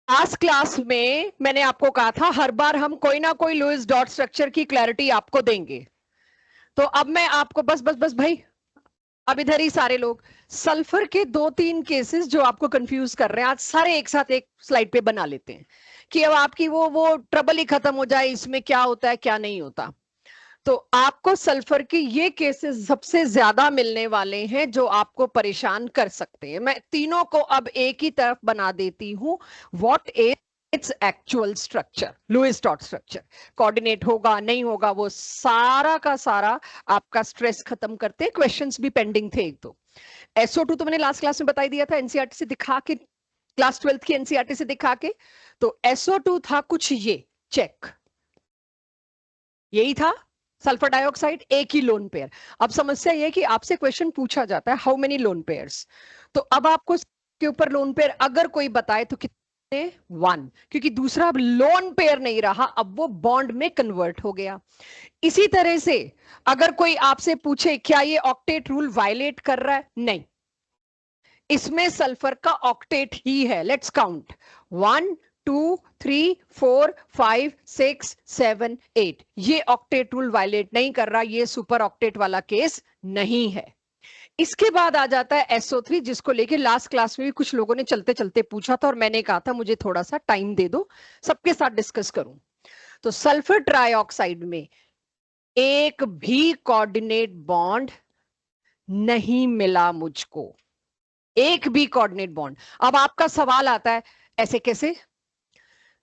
Last class में मैंने आपको कहा था हर बार हम कोई ना कोई लुईस डॉट स्ट्रक्चर की क्लैरिटी आपको देंगे। तो अब मैं आपको बस बस बस भाई, अब इधर ही सारे लोग सल्फर के 2-3 केसेस जो आपको कंफ्यूज कर रहे हैं, आज सारे एक साथ एक स्लाइड पे बना लेते हैं कि अब आपकी वो ट्रबल ही खत्म हो जाए, इसमें क्या होता है क्या नहीं होता। तो आपको सल्फर के ये केसेस सबसे ज्यादा मिलने वाले हैं जो आपको परेशान कर सकते हैं। मैं तीनों को अब एक ही तरफ बना देती हूं। What is its actual structure, Lewis dot structure, coordinate होगा नहीं होगा वो सारा का सारा आपका स्ट्रेस खत्म करते हैं। क्वेश्चंस भी पेंडिंग थे। एक तो SO2 तो मैंने लास्ट क्लास में बता दिया था, एनसीईआरटी से दिखा के, क्लास 12 की एनसीईआरटी से दिखा के। तो SO2 था कुछ ये, चेक, यही था सल्फर डाइऑक्साइड, एक ही लोन पेयर। अब समस्या यह कि आपसे क्वेश्चन पूछा जाता है हाउ मेनी लोन पेयर्स। तो अब आपको के ऊपर लोन पेयर अगर कोई बताए तो कितने, 1, क्योंकि दूसरा अब लोन पेयर नहीं रहा, अब वो बॉन्ड में कन्वर्ट हो गया। इसी तरह से अगर कोई आपसे पूछे क्या ये ऑक्टेट रूल वायलेट कर रहा है, नहीं, इसमें सल्फर का ऑक्टेट ही है। लेट्स काउंट, 1 2 3 4 5 6 7 8, ये ऑक्टेट रूल वायलेट नहीं कर रहा, ये सुपर ऑक्टेट वाला केस नहीं है। इसके बाद आ जाता है SO3, जिसको लेके लास्ट क्लास में भी कुछ लोगों ने चलते चलते पूछा था और मैंने कहा था मुझे थोड़ा सा टाइम दे दो, सबके साथ डिस्कस करूं। तो सल्फर ट्राइऑक्साइड में एक भी कोऑर्डिनेट बॉन्ड नहीं मिला मुझको, एक भी कोऑर्डिनेट बॉन्ड। अब आपका सवाल आता है ऐसे कैसे,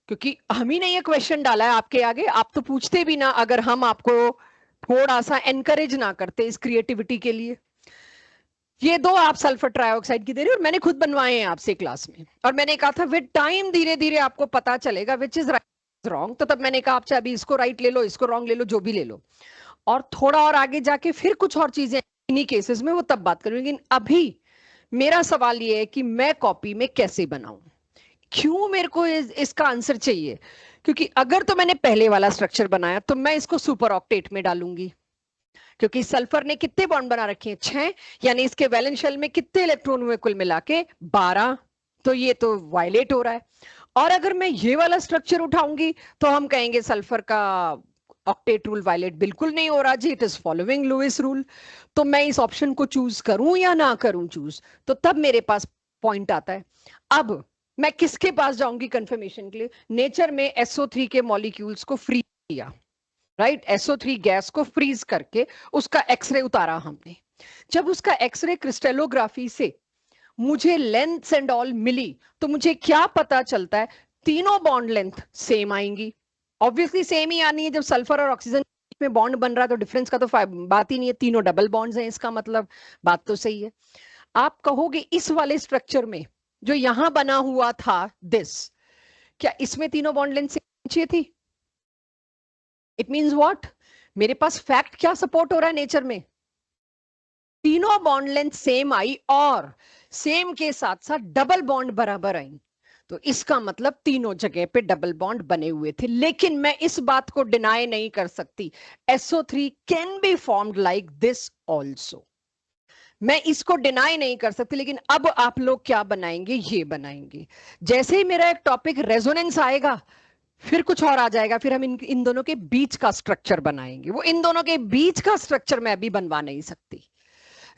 क्योंकि हम ही ने ये क्वेश्चन डाला है आपके आगे, आप तो पूछते भी ना अगर हम आपको थोड़ा सा एनकरेज ना करते इस क्रिएटिविटी के लिए। ये दो आप सल्फर ट्राइऑक्साइड की दे रहे हो और मैंने खुद बनवाए हैं आपसे क्लास में, और मैंने कहा था विद टाइम धीरे धीरे आपको पता चलेगा विच इज राइट रॉन्ग। तो तब मैंने कहा आप चाहे अभी इसको राइट ले लो, इसको रॉन्ग ले लो, जो भी ले लो, और थोड़ा और आगे जाके फिर कुछ और चीजें इन्हीं केसेस में वो तब बात करूंगी। लेकिन अभी मेरा सवाल ये है कि मैं कॉपी में कैसे बनाऊं। क्यों मेरे को इसका आंसर चाहिए, क्योंकि अगर तो मैंने पहले वाला स्ट्रक्चर बनाया तो मैं इसको सुपर ऑक्टेट में डालूंगी, क्योंकि सल्फर ने कितने बॉन्ड बना रखे हैं, 6, यानी इसके वैलेंस शेल में कितने इलेक्ट्रॉन हुए कुल मिला के 12, तो ये तो वायलेट हो रहा है। और अगर मैं ये वाला स्ट्रक्चर उठाऊंगी तो हम कहेंगे सल्फर का ऑक्टेट रूल वायलेट बिल्कुल नहीं हो रहा जी, it is following Lewis rule. तो मैं इस ऑप्शन को चूज करूं या ना करूं चूज, तो तब मेरे पास पॉइंट आता है। अब मैं किसके पास जाऊंगी कंफर्मेशन के लिए, नेचर में SO3 के मॉलिक्यूल्स को फ्रीज किया, राइट, SO3 गैस को फ्रीज करके उसका एक्सरे उतारा हमने। जब उसका एक्सरे क्रिस्टेलोग्राफी से मुझे लेंथ एंड ऑल मिली, तो मुझे क्या पता चलता है, तीनों बॉन्ड लेंथ सेम आएंगी। ऑब्वियसली सेम ही आनी है, जब सल्फर और ऑक्सीजन में बॉन्ड बन रहा है तो डिफरेंस का तो बात ही नहीं है, तीनों डबल बॉन्ड्स हैं, इसका मतलब बात तो सही है। आप कहोगे इस वाले स्ट्रक्चर में जो यहां बना हुआ था दिस, क्या इसमें तीनों बॉन्ड लेंथ सेम चाहिए थी? इट मींस व्हाट, मेरे पास फैक्ट क्या सपोर्ट हो रहा है नेचर में, तीनों बॉन्ड लेंथ सेम आई और सेम के साथ साथ डबल बॉन्ड बराबर आई। तो इसका मतलब तीनों जगह पे डबल बॉन्ड बने हुए थे। लेकिन मैं इस बात को डिनाई नहीं कर सकती, SO3 can be formed like this also, मैं इसको डिनाई नहीं कर सकती। लेकिन अब आप लोग क्या बनाएंगे, ये बनाएंगे। जैसे ही मेरा एक टॉपिक रेजोनेंस आएगा फिर कुछ और आ जाएगा, फिर हम इन दोनों के बीच का स्ट्रक्चर बनाएंगे। वो इन दोनों के बीच का स्ट्रक्चर मैं अभी बनवा नहीं सकती।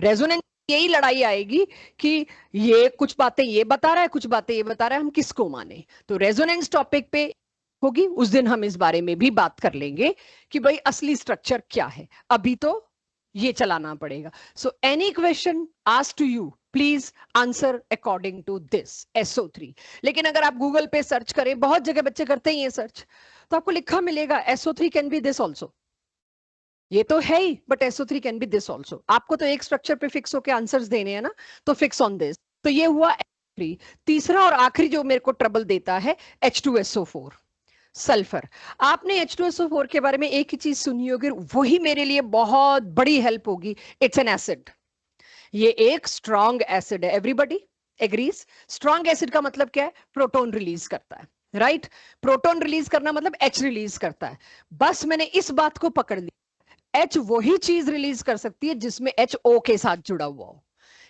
रेजोनेंस यही लड़ाई आएगी कि ये कुछ बातें ये बता रहा है, कुछ बातें ये बता रहा है, हम किसको माने। तो रेजोनेंस टॉपिक पे होगी, उस दिन हम इस बारे में भी बात कर लेंगे कि भाई असली स्ट्रक्चर क्या है। अभी तो ये चलाना पड़ेगा। So any question asked to you, please answer according to this SO3। लेकिन अगर आप गूगल पे सर्च करें, बहुत जगह बच्चे करते ही हैं सर्च, तो आपको लिखा मिलेगा SO3 can be this also. ये तो है ही, but SO3 can be this also. आपको तो एक स्ट्रक्चर पे फिक्स होकर आंसर्स देने हैं ना, तो फिक्स ऑन दिस। तो ये हुआ SO3। तीसरा और आखिरी जो मेरे को ट्रबल देता है H2SO4, सल्फर। आपने H2SO4 के बारे में एक ही चीज सुनी होगी, वही मेरे लिए बहुत बड़ी हेल्प होगी, इट्स एन एसिड। ये एक स्ट्रॉन्ग एसिड है, एवरीबॉडी एग्रीज। स्ट्रॉन्ग एसिड का मतलब क्या है, प्रोटॉन रिलीज करता है, राइट। प्रोटॉन रिलीज करना मतलब H रिलीज करता है। बस मैंने इस बात को पकड़ ली, H वही चीज रिलीज कर सकती है जिसमें H O के साथ जुड़ा हुआ हो।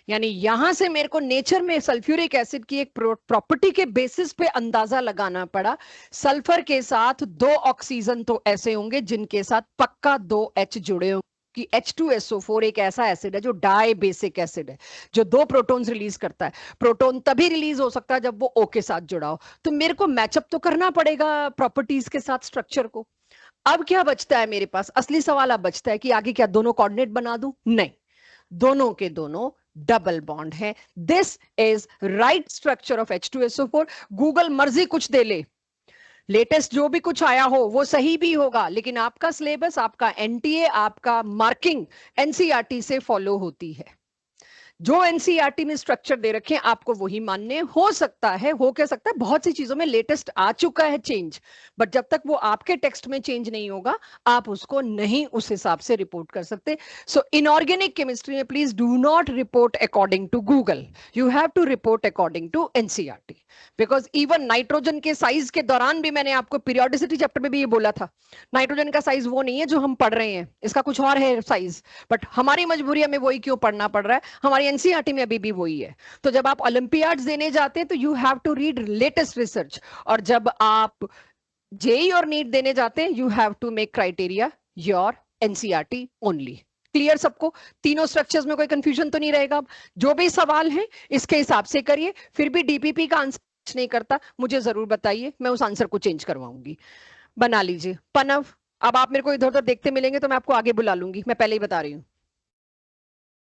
यानी यहां से मेरे को नेचर में सल्फ्यूरिक एसिड की एक प्रॉपर्टी के बेसिस पे अंदाजा लगाना पड़ा, सल्फर के साथ 2 ऑक्सीजन तो ऐसे होंगे जिनके साथ पक्का 2 H जुड़े होंगे कि H2SO4 एक ऐसा एसिड है जो डाई बेसिक एसिड है, जो 2 प्रोटॉन्स रिलीज करता है। प्रोटॉन तभी रिलीज हो सकता है जब वो O के साथ जुड़ा हो। तो मेरे को मैचअप तो करना पड़ेगा प्रॉपर्टीज के साथ स्ट्रक्चर को। अब क्या बचता है मेरे पास, असली सवाल अब बचता है कि आगे क्या दोनों कोऑर्डिनेट बना दूं? नहीं, दोनों के दोनों डबल बॉन्ड है। This is right structure of H2SO4। Google मर्जी कुछ दे ले, लेटेस्ट जो भी कुछ आया हो वो सही भी होगा, लेकिन आपका सिलेबस, आपका एनटीए, आपका मार्किंग एनसीईआरटी से फॉलो होती है। जो एनसीईआरटी में स्ट्रक्चर दे रखे हैं आपको वही मानने। हो सकता है, हो कह सकता है बहुत सी चीजों में लेटेस्ट आ चुका है चेंज, बट जब तक वो आपके टेक्स्ट में चेंज नहीं होगा आप उसको नहीं उस हिसाब से रिपोर्ट कर सकते। सो इनऑर्गेनिक केमिस्ट्री में please do not report according to Google, you have to report according to NCERT. Because even nitrogen के साइज के दौरान भी मैंने आपको पीरियोडिसिटी चैप्टर में भी ये बोला था, नाइट्रोजन का साइज वो नहीं है जो हम पढ़ रहे हैं, इसका कुछ और है साइज, बट हमारी मजबूरी हमें वही क्यों पढ़ना पड़ रहा है, हमारी एनसीईआरटी में अभी भी वही है। तो जब आप ओलंपियाड्स देने जाते हैं तो you have to read latest research, और जब आप जेई और नीट देने जाते हैं you have to make criteria your NCERT only. Clear सबको? तीनों स्ट्रक्चर्स में कोई कंफ्यूजन तो नहीं रहेगा? जो भी सवाल है इसके हिसाब से करिए, फिर भी डीपीपी का आंसर नहीं करता मुझे जरूर बताइए, मैं उस आंसर को चेंज करवाऊंगी। बना लीजिए। पनव, अब आप मेरे को इधर उधर देखते मिलेंगे तो मैं आपको आगे बुला लूंगी, मैं पहले ही बता रही हूँ।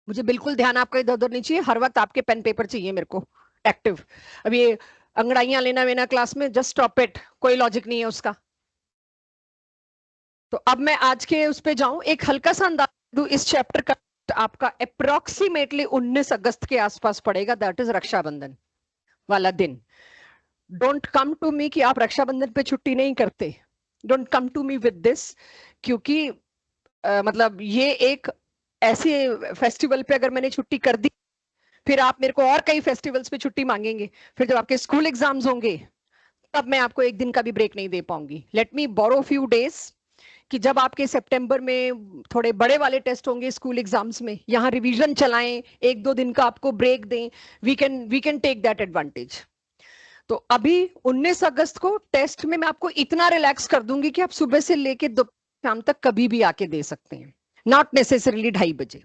मुझे बिल्कुल ध्यान आपका इधर उधर नहीं चाहिए, हर वक्त आपके पेन पेपर चाहिए मेरे को एक्टिव। अब ये अंगड़ाइयां लेना वेना क्लास में, जस्ट स्टॉप इट, कोई लॉजिक नहीं है उसका। तो अब मैं आज के उस पे जाऊं, एक हल्का सा अंदाज दूं इस चैप्टर का, आपका अप्रोक्सीमेटली 19 अगस्त के आसपास पड़ेगा, दैट इज रक्षाबंधन वाला दिन। डोंट कम टू मी कि आप रक्षाबंधन पे छुट्टी नहीं करते, don't come to me with this, क्योंकि मतलब ये एक ऐसे फेस्टिवल पे अगर मैंने छुट्टी कर दी फिर आप मेरे को और कई फेस्टिवल्स पे छुट्टी मांगेंगे, फिर जब आपके स्कूल एग्जाम्स होंगे तब मैं आपको एक दिन का भी ब्रेक नहीं दे पाऊंगी। लेट मी बोरो फ्यू डेज कि जब आपके सितंबर में थोड़े बड़े वाले टेस्ट होंगे स्कूल एग्जाम्स में, यहाँ रिवीजन चलाएं, 1-2 दिन का आपको ब्रेक दें, we can take that advantage. तो अभी 19 अगस्त को टेस्ट में मैं आपको इतना रिलैक्स कर दूंगी कि आप सुबह से लेके शाम तक कभी भी आके दे सकते हैं, नॉट नेसेसरीली 2:30 बजे।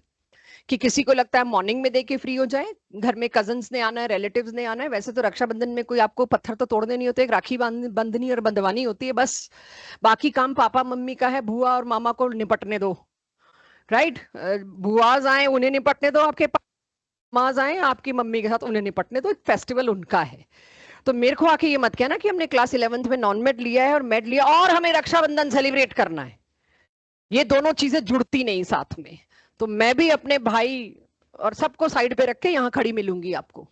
कि किसी को लगता है मॉर्निंग में दे के फ्री हो जाए, घर में कजन्स ने आना है, रिलेटिव्स ने आना है, वैसे तो रक्षाबंधन में कोई आपको पत्थर तो तोड़ने नहीं होते, एक राखी बंधनी और बंधवानी होती है बस, बाकी काम पापा मम्मी का है, बुआ और मामा को निपटने दो, राइट? बुआज आए उन्हें निपटने दो, आपके माज आए आपकी मम्मी के साथ उन्हें निपटने दो, फेस्टिवल उनका है। तो मेरे को आके ये मत कहना कि हमने क्लास 11th में नॉन मेड लिया है और मेड लिया और हमें रक्षाबंधन सेलिब्रेट करना है, ये दोनों चीजें जुड़ती नहीं साथ में। तो मैं भी अपने भाई और सबको साइड पे रख के यहाँ खड़ी मिलूंगी आपको।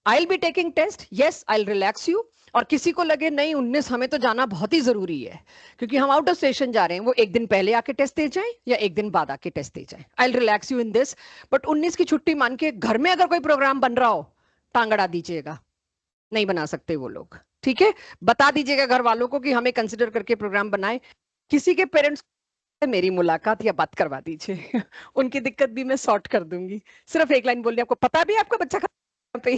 I will be taking test, yes I will relax you. और किसी को लगे नहीं 19 हमें तो जाना बहुत ही जरूरी है क्योंकि हम आउट ऑफ स्टेशन जा रहे हैं, वो एक दिन पहले आके टेस्ट दे जाए या एक दिन बाद आके टेस्ट दे जाए, आई will relax you in this. But 19 की छुट्टी मान के घर में अगर कोई प्रोग्राम बन रहा हो टांग अड़ा दीजिएगा, नहीं बना सकते वो लोग, ठीक है? बता दीजिएगा घर वालों को कि हमें कंसिडर करके प्रोग्राम बनाए। किसी के पेरेंट्स मेरी मुलाकात या बात करवा दीजिए उनकी दिक्कत भी मैं सॉर्ट कर दूंगी। सिर्फ एक लाइन बोल दी, आपको पता भी आपका बच्चा कहाँ पे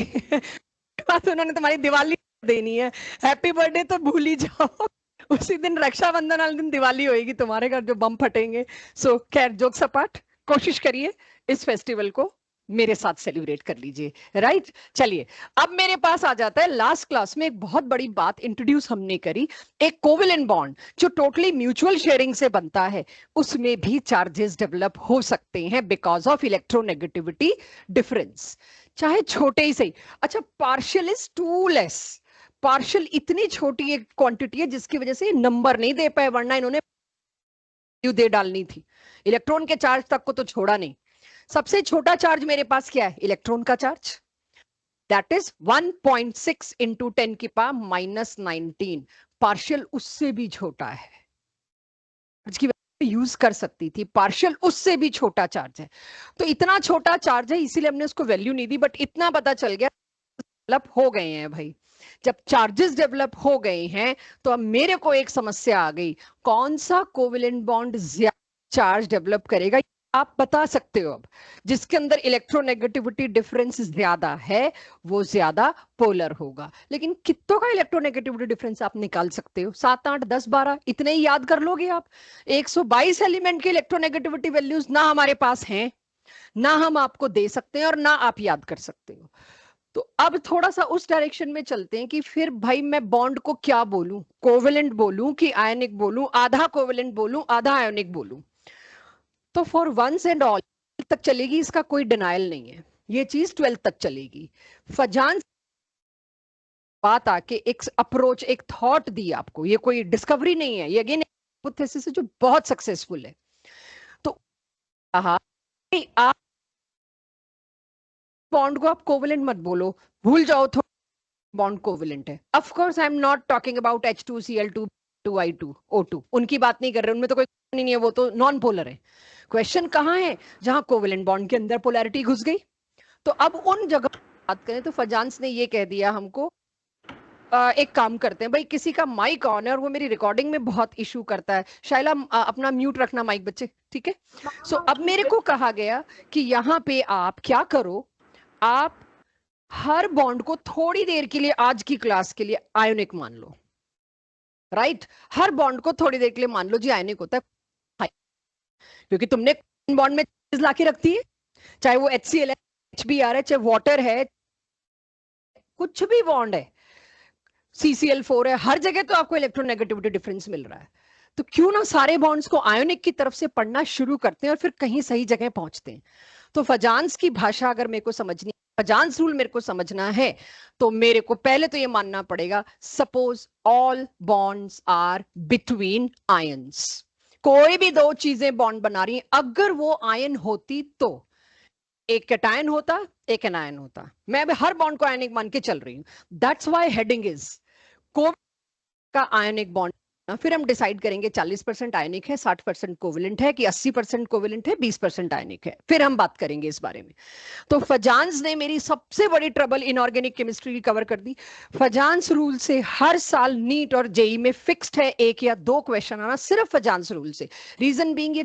बात उन्होंने तुम्हारी दिवाली देनी है, हैप्पी बर्थडे तो भूल ही जाओ उसी दिन रक्षाबंधन वाले दिन दिवाली होगी तुम्हारे घर, जो बम फटेंगे। सो खैर जोक्स अपार्ट, कोशिश करिए इस फेस्टिवल को मेरे साथ सेलिब्रेट कर लीजिए, राइट? चलिए अब मेरे पास आ जाता है, लास्ट क्लास में एक बहुत बड़ी बात इंट्रोड्यूस हमने करी, एक कोवेलेंट बॉन्ड जो टोटली म्यूचुअल शेयरिंग से बनता है, उसमें भी चार्जेस डेवलप हो सकते हैं बिकॉज ऑफ इलेक्ट्रोनेगेटिविटी डिफरेंस, चाहे छोटे ही सही। अच्छा, partial is too less, partial इतनी छोटी एक क्वांटिटी है जिसकी वजह से नंबर नहीं दे पाए, वरना इन्होंने दे डालनी थी, इलेक्ट्रॉन के चार्ज तक को तो छोड़ा नहीं। सबसे छोटा चार्ज मेरे पास क्या है? इलेक्ट्रॉन का चार्ज, दैट इज 1.6 इंटू 10 की पावर -19। पार्शियल उससे भी छोटा है, की यूज कर सकती थी, पार्शियल उससे भी छोटा चार्ज है। तो इतना छोटा चार्ज है इसीलिए हमने उसको वैल्यू नहीं दी, बट इतना पता चल गया डेवलप हो गए हैं भाई। जब चार्जेस डेवलप हो गए हैं तो अब मेरे को एक समस्या आ गई, कौन सा कोवेलेंट बॉन्ड ज्यादा चार्ज डेवलप करेगा, आप बता सकते हो अब जिसके अंदर इलेक्ट्रोनेगेटिविटी डिफरेंस ज्यादा है वो ज्यादा पोलर होगा। लेकिन कितनों का इलेक्ट्रोनेगेटिविटी डिफरेंस आप निकाल सकते हो? 7 8 10 12 इतने ही याद कर लोगे आप। 122 एलिमेंट के इलेक्ट्रोनेगेटिविटी वैल्यूज ना हमारे पास हैं, ना हम आपको दे सकते हैं और ना आप याद कर सकते हो। तो अब थोड़ा सा उस डायरेक्शन में चलते हैं कि फिर भाई मैं बॉन्ड को क्या बोलूं, कोवेलेंट बोलूं कि आयनिक बोलूं, आधा कोवेलेंट बोलूं आधा आयनिक बोलूं। तो फॉर वंस एंड ऑल तक चलेगी, इसका कोई डिनायल नहीं है, ये चीज 12 तक चलेगी। फजान बात आके एक अप्रोच, एक थॉट दी आपको, ये कोई डिस्कवरी नहीं है, ये अगेन हाइपोथेसिस है जो बहुत सक्सेसफुल है। तो कहा आप बॉन्ड को आप कोवेलेंट मत बोलो, भूल जाओ थोड़ा बॉन्ड कोवेलेंट है। Of course I am not talking about H2Cl2 2I2 O2, उनकी बात नहीं कर रहे, उनमें तो कोई नहीं है, वो तो नॉन पोलर है। क्वेश्चन कहाँ है? जहां कोवेलेंट बॉन्ड के अंदर पोलैरिटी घुस गई। तो अब उन जगह बात करें तो फजांस ने ये कह दिया हमको, एक काम करते हैं भाई, किसी का माइक ऑन है और वो मेरी रिकॉर्डिंग में बहुत इशू करता है, शायला अपना म्यूट रखना माइक बच्चे, ठीक है? सो अब मेरे को कहा गया कि यहाँ पे आप क्या करो, आप हर बॉन्ड को थोड़ी देर के लिए आज की क्लास के लिए आयोनिक मान लो, राइट? हर बॉन्ड को थोड़ी देर के लिए मान लो जी आयोनिक होता है, क्योंकि तुमने बॉन्ड में चीज लाके रखती है, चाहे वो HCl है, HBr है, चाहे वाटर है, कुछ भी बॉन्ड है, CCl4 है, हर जगह तो आपको इलेक्ट्रोनेगेटिविटी डिफरेंस मिल रहा है। तो क्यों ना सारे बॉन्ड्स को आयोनिक की तरफ से पढ़ना शुरू करते हैं और फिर कहीं सही जगह पहुंचते हैं। तो फजांस की भाषा अगर मेरे को समझनी, फजांस रूल मेरे को समझना है, तो मेरे को पहले तो ये मानना पड़ेगा, suppose all bonds are between ions. कोई भी दो चीजें बॉन्ड बना रही हैं, अगर वो आयन होती तो एक कैटायन होता, एक एनायन होता। मैं अभी हर बॉन्ड को आयनिक मान के चल रही हूं, दैट्स व्हाई हेडिंग इज को का आयनिक बॉन्ड। फिर हम डिसाइड करेंगे 40% आयनिक है, 60% कोवेलेंट है कि 80% कोवेलेंट है, 20% आयनिक है, फिर हम बात करेंगे इस बारे में। तो फजांस ने मेरी सबसे बड़ी ट्रबल इनऑर्गेनिक केमिस्ट्री कवर कर दी। फजांस रूल से हर साल नीट और जेई में फिक्स्ड है 1 या 2 क्वेश्चन आना, सिर्फ फजांस रूल से। रीजन बीइंग ये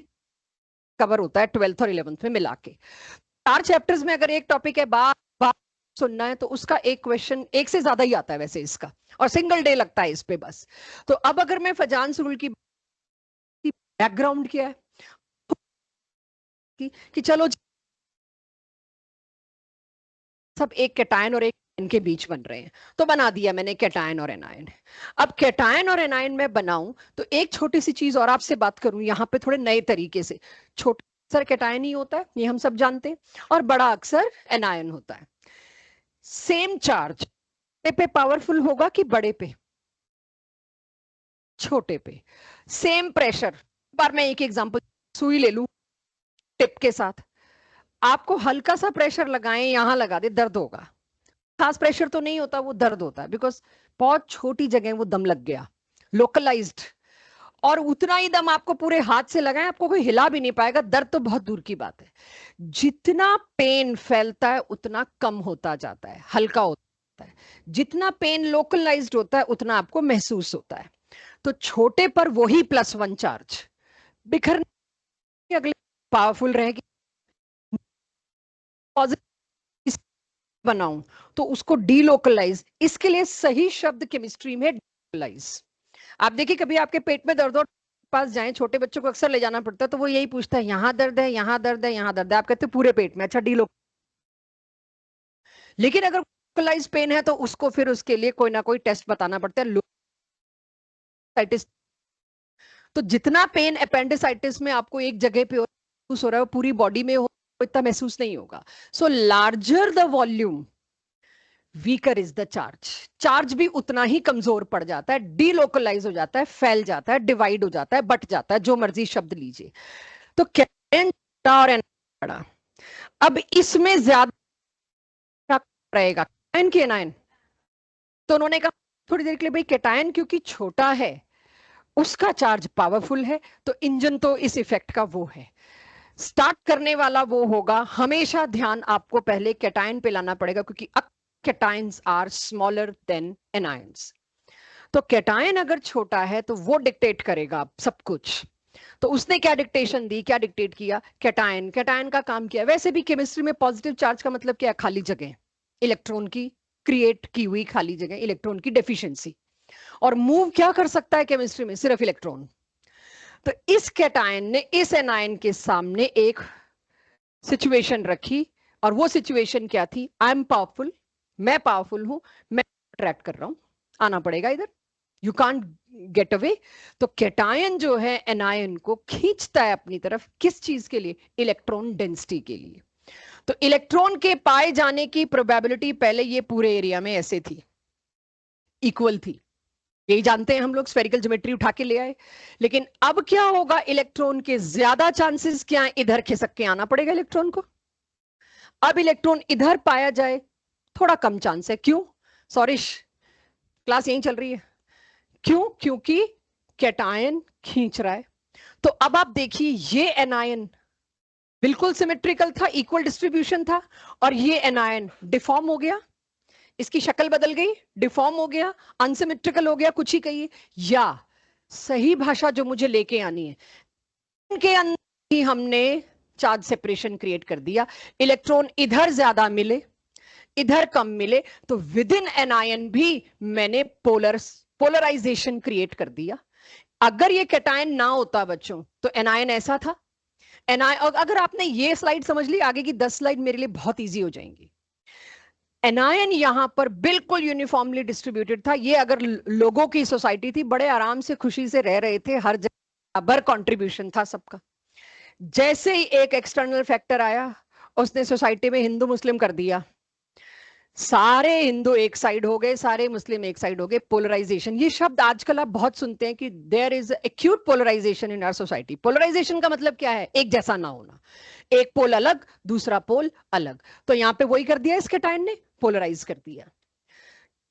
कवर होता है 12th और 11th में मिला के। 4 चैप्टर्स में अगर एक टॉपिक है बार बार सुनना है तो उसका एक क्वेश्चन, एक से ज्यादा ही आता है वैसे इसका, और सिंगल डे लगता है इस पे बस। तो अब अगर मैं फजांस रूल की बैकग्राउंड क्या है कि चलो सब एक कैटायन और एक इनके बीच बन रहे हैं, तो बना दिया मैंने कैटायन और एनायन। अब कैटायन और एनायन में बनाऊं तो एक छोटी सी चीज और आपसे बात करूं यहाँ पे थोड़े नए तरीके से। छोटा अक्सर कैटायन ही होता है, ये हम सब जानते हैं, और बड़ा अक्सर एनायन होता है। सेम चार्ज पे पावरफुल होगा कि बड़े पे? छोटे पे। सेम प्रेशर, बार मैं एक एग्जांपल सुई ले लूं टिप के साथ, आपको हल्का सा प्रेशर लगाएं, यहां लगा दे, दर्द होगा। खास प्रेशर तो नहीं होता, वो दर्द होता है, बिकॉज बहुत छोटी जगह वो दम लग गया, लोकलाइज्ड। और उतना ही दम आपको पूरे हाथ से लगाएं, आपको कोई हिला भी नहीं पाएगा, दर्द तो बहुत दूर की बात है। जितना पेन फैलता है उतना कम होता जाता है, हल्का होता है। जितना पेन लोकलाइज्ड होता है उतना आपको महसूस होता है। तो छोटे पर वही +1 चार्ज बिखरने अगले पावरफुल रहेगी। पॉजिटिव बनाऊं तो उसको डीलोकलाइज, इसके लिए सही शब्द केमिस्ट्री में डीलोकलाइज। आप देखिए कभी आपके पेट में दर्द हो, पास जाएं, छोटे बच्चों को अक्सर ले जाना पड़ता है, तो वो यही पूछता है यहां दर्द है, यहां दर्द है, यहां दर्द है, आप कहते हैं पूरे पेट में, अच्छा डीलो। लेकिन अगर लोकलाइज पेन है तो उसको फिर उसके लिए कोई ना कोई टेस्ट बताना पड़ता है, लोकलाइटिस। तो जितना पेन अपेंडिसाइटिस में आपको एक जगह पे महसूस हो रहा है, पूरी बॉडी में हो, इतना महसूस नहीं होगा। So larger the volume weaker is the charge, charge भी उतना ही कमजोर पड़ जाता है, डीलोकलाइज हो जाता है, फैल जाता है, डिवाइड हो जाता है, बट जाता है, जो मर्जी शब्द लीजिए। तो कैटायन और बड़ा, अब इसमें ज्यादा रहेगा कैटायन की एनायन। तो उन्होंने कहा थोड़ी देर के लिए भाई कैटायन क्योंकि छोटा है उसका चार्ज पावरफुल है, तो इंजन तो इस इफेक्ट का वो है, स्टार्ट करने वाला वो होगा। हमेशा ध्यान आपको पहले कैटायन पे लाना पड़ेगा, क्योंकि cations are smaller than anions. तो कैटायन अगर छोटा है तो वो डिक्टेट करेगा सब कुछ। तो उसने क्या डिक्टेशन दी, क्या डिक्टेट किया, कैटायन, कैटायन का काम किया। वैसे भी केमिस्ट्री में पॉजिटिव चार्ज का मतलब क्या है, खाली जगह, इलेक्ट्रॉन की क्रिएट की हुई खाली जगह, इलेक्ट्रॉन की डेफिशिएंसी। और मूव क्या कर सकता है केमिस्ट्री में, सिर्फ इलेक्ट्रॉन। तो इस कैटायन ने इस एनायन के सामने एक सिचुएशन रखी, और वो सिचुएशन क्या थी, आई एम पावरफुल, मैं पावरफुल हूं, मैं अट्रैक्ट कर रहा हूं, आना पड़ेगा इधर, यू कांट गेट अवे। तो कैटायन जो है एनायन को खींचता है अपनी तरफ, किस चीज के लिए, इलेक्ट्रॉन डेंसिटी के लिए। तो इलेक्ट्रॉन के पाए जाने की प्रोबेबिलिटी पहले ये पूरे एरिया में ऐसे थी, इक्वल थी, यही जानते हैं हम लोग, स्फेरिकल ज्योमेट्री उठा के ले आए। लेकिन अब क्या होगा, इलेक्ट्रॉन के ज्यादा चांसेस क्या है, इधर खिसक के आना पड़ेगा इलेक्ट्रॉन को। अब इलेक्ट्रॉन इधर पाया जाए, थोड़ा कम चांस है। क्यों, सॉरिश, क्लास यहीं चल रही है। क्यों, क्योंकि कैटायन खींच रहा है। तो अब आप देखिए, ये एनायन बिल्कुल सिमेट्रिकल था, इक्वल डिस्ट्रीब्यूशन था, और ये एनायन डिफॉर्म हो गया, इसकी शक्ल बदल गई, डिफॉर्म हो गया, अनसिमेट्रिकल हो गया, कुछ ही कहिए। या सही भाषा जो मुझे लेके आनी है, इनके अंदर ही हमने चार्ज सेपरेशन क्रिएट कर दिया, इलेक्ट्रॉन इधर ज्यादा मिले, इधर कम मिले, तो विद इन एनायन भी मैंने पोलराइजेशन क्रिएट कर दिया। अगर ये कैटायन ना होता बच्चों, तो एनायन ऐसा था। एनायन, अगर आपने ये स्लाइड समझ ली, आगे की 10 स्लाइड मेरे लिए बहुत इजी हो जाएंगी। एनायन यहां पर बिल्कुल यूनिफॉर्मली डिस्ट्रीब्यूटेड था। ये अगर लोगों की सोसाइटी थी, बड़े आराम से खुशी से रह रहे थे, हर जगह बराबर कंट्रीब्यूशन था सबका। जैसे ही एक एक्सटर्नल फैक्टर आया, उसने सोसाइटी में हिंदू मुस्लिम कर दिया, सारे हिंदू एक साइड हो गए, सारे मुस्लिम एक साइड हो गए। पोलराइजेशन, ये शब्द आजकल आप बहुत सुनते हैं कि there is acute polarization in our society. Polarization का मतलब क्या है, एक जैसा ना होना, एक पोल अलग, दूसरा पोल अलग। तो यहां पे वही कर दिया इस कैटायन ने, पोलराइज कर दिया।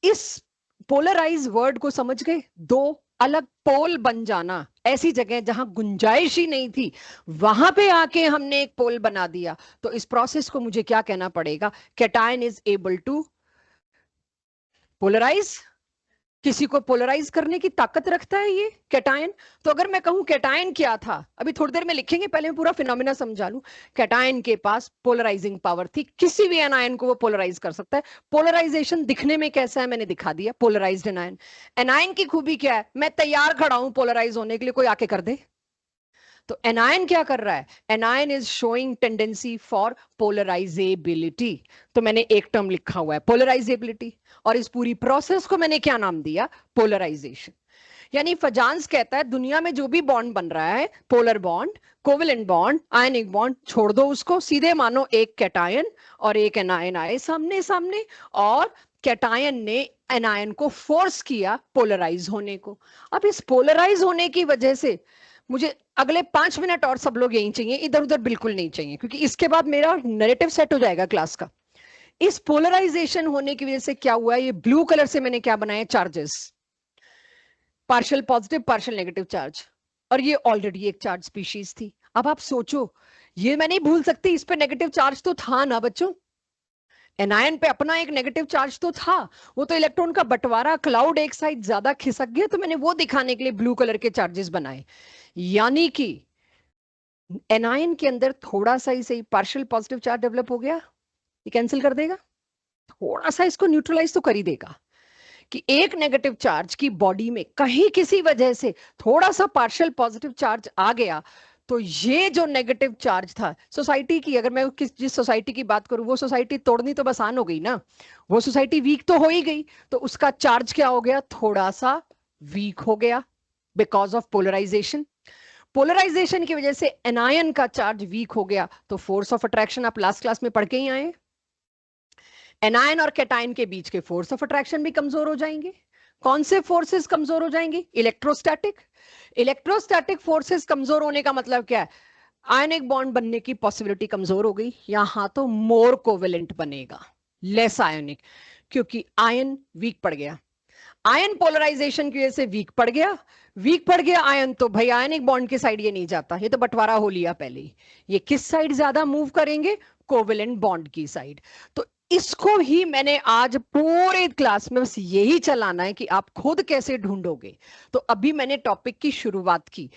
इस पोलराइज वर्ड को समझ गए, दो अलग पोल बन जाना, ऐसी जगह जहां गुंजाइश ही नहीं थी, वहां पे आके हमने एक पोल बना दिया। तो इस प्रोसेस को मुझे क्या कहना पड़ेगा, cation is able to polarize. किसी को पोलराइज करने की ताकत रखता है ये कैटायन। तो अगर मैं कहूं कैटायन क्या था, अभी थोड़ी देर में लिखेंगे, पहले मैं पूरा फिनोमिना समझा लूं। कैटायन के पास पोलराइजिंग पावर थी, किसी भी एनायन को वो पोलराइज कर सकता है। पोलराइजेशन दिखने में कैसा है मैंने दिखा दिया, पोलराइज्ड एनायन। एनायन की खूबी क्या है, मैं तैयार खड़ा हूं पोलराइज होने के लिए, कोई आके कर दे। तो एनायन क्या कर रहा है, anion is showing tendency for polarisability. तो मैंने एक टर्म लिखा हुआ है पोलराइजेबिलिटी, और इस पूरी प्रोसेस को मैंने क्या नाम दिया, पोलराइजेशन। यानी फजांस कहता है दुनिया में जो भी बॉन्ड बन रहा है, polar bond, covalent bond, ionic bond, छोड़ दो उसको, सीधे मानो एक कैटायन और एक एनायन आए सामने सामने, और कैटायन ने एनायन को फोर्स किया पोलराइज होने को। अब इस पोलराइज होने की वजह से मुझे अगले 5 मिनट और सब लोग यही चाहिए, इधर उधर बिल्कुल नहीं चाहिए, क्योंकि इसके बाद मेरा नैरेटिव सेट हो जाएगा क्लास का। इस पोलराइजेशन होने की वजह से क्या हुआ, ये ब्लू कलर से मैंने क्या बनाया, charges, partial positive partial negative charge, और ये ऑलरेडी एक चार्ज स्पीशीज थी। अब आप सोचो, ये मैं नहीं भूल सकती, इस पे नेगेटिव चार्ज तो था ना बच्चों, एनायन पे अपना एक नेगेटिव चार्ज तो था। वो तो इलेक्ट्रॉन का बंटवारा, क्लाउड एक साइड ज्यादा खिसक गया, तो मैंने वो दिखाने के लिए ब्लू कलर के चार्जेस बनाए। यानी कि एनायन के अंदर थोड़ा सा ही सही पार्शियल पॉजिटिव चार्ज डेवलप हो गया, ये कैंसिल कर देगा, थोड़ा सा इसको न्यूट्रलाइज तो कर ही देगा। कि एक नेगेटिव चार्ज की बॉडी में कहीं किसी वजह से थोड़ा सा पार्शियल पॉजिटिव चार्ज आ गया, तो ये जो नेगेटिव चार्ज था सोसाइटी की, अगर मैं जिस सोसाइटी की बात करूं, वो सोसाइटी तोड़नी तो आसान हो गई ना, वो सोसाइटी वीक तो हो ही गई, तो उसका चार्ज क्या हो गया, थोड़ा सा वीक हो गया, बिकॉज ऑफ पोलराइजेशन। पोलराइजेशन की वजह से एनायन का चार्ज वीक हो गया, तो फोर्स ऑफ अट्रैक्शन आप लास्ट क्लास में पढ़ के ही आए, एनायन और कैटायन के बीच के फोर्स ऑफ अट्रैक्शन भी कमजोर हो जाएंगे। कौन से फोर्सेस कमजोर हो जाएंगे, इलेक्ट्रोस्टैटिक। इलेक्ट्रोस्टैटिक फोर्सेस कमजोर होने का मतलब क्या है, आयनिक बॉन्ड बनने की पॉसिबिलिटी कमजोर हो गई, यहां तो मोर कोवेलेंट बनेगा, लेस आयनिक, क्योंकि आयन वीक पड़ गया। आयन पोलराइजेशन की वजह से वीक पड़ गया, वीक पड़ गया आयन, तो भाई आयनिक बॉन्ड की साइड ये नहीं जाता, ये तो बंटवारा हो लिया पहले ही। ये किस साइड ज्यादा मूव करेंगे, कोवेलेंट बॉन्ड की साइड। तो इसको ही मैंने आज पूरे क्लास में बस यही चलाना है कि आप खुद कैसे ढूंढोगे। तो अभी मैंने टॉपिक की शुरुआत की,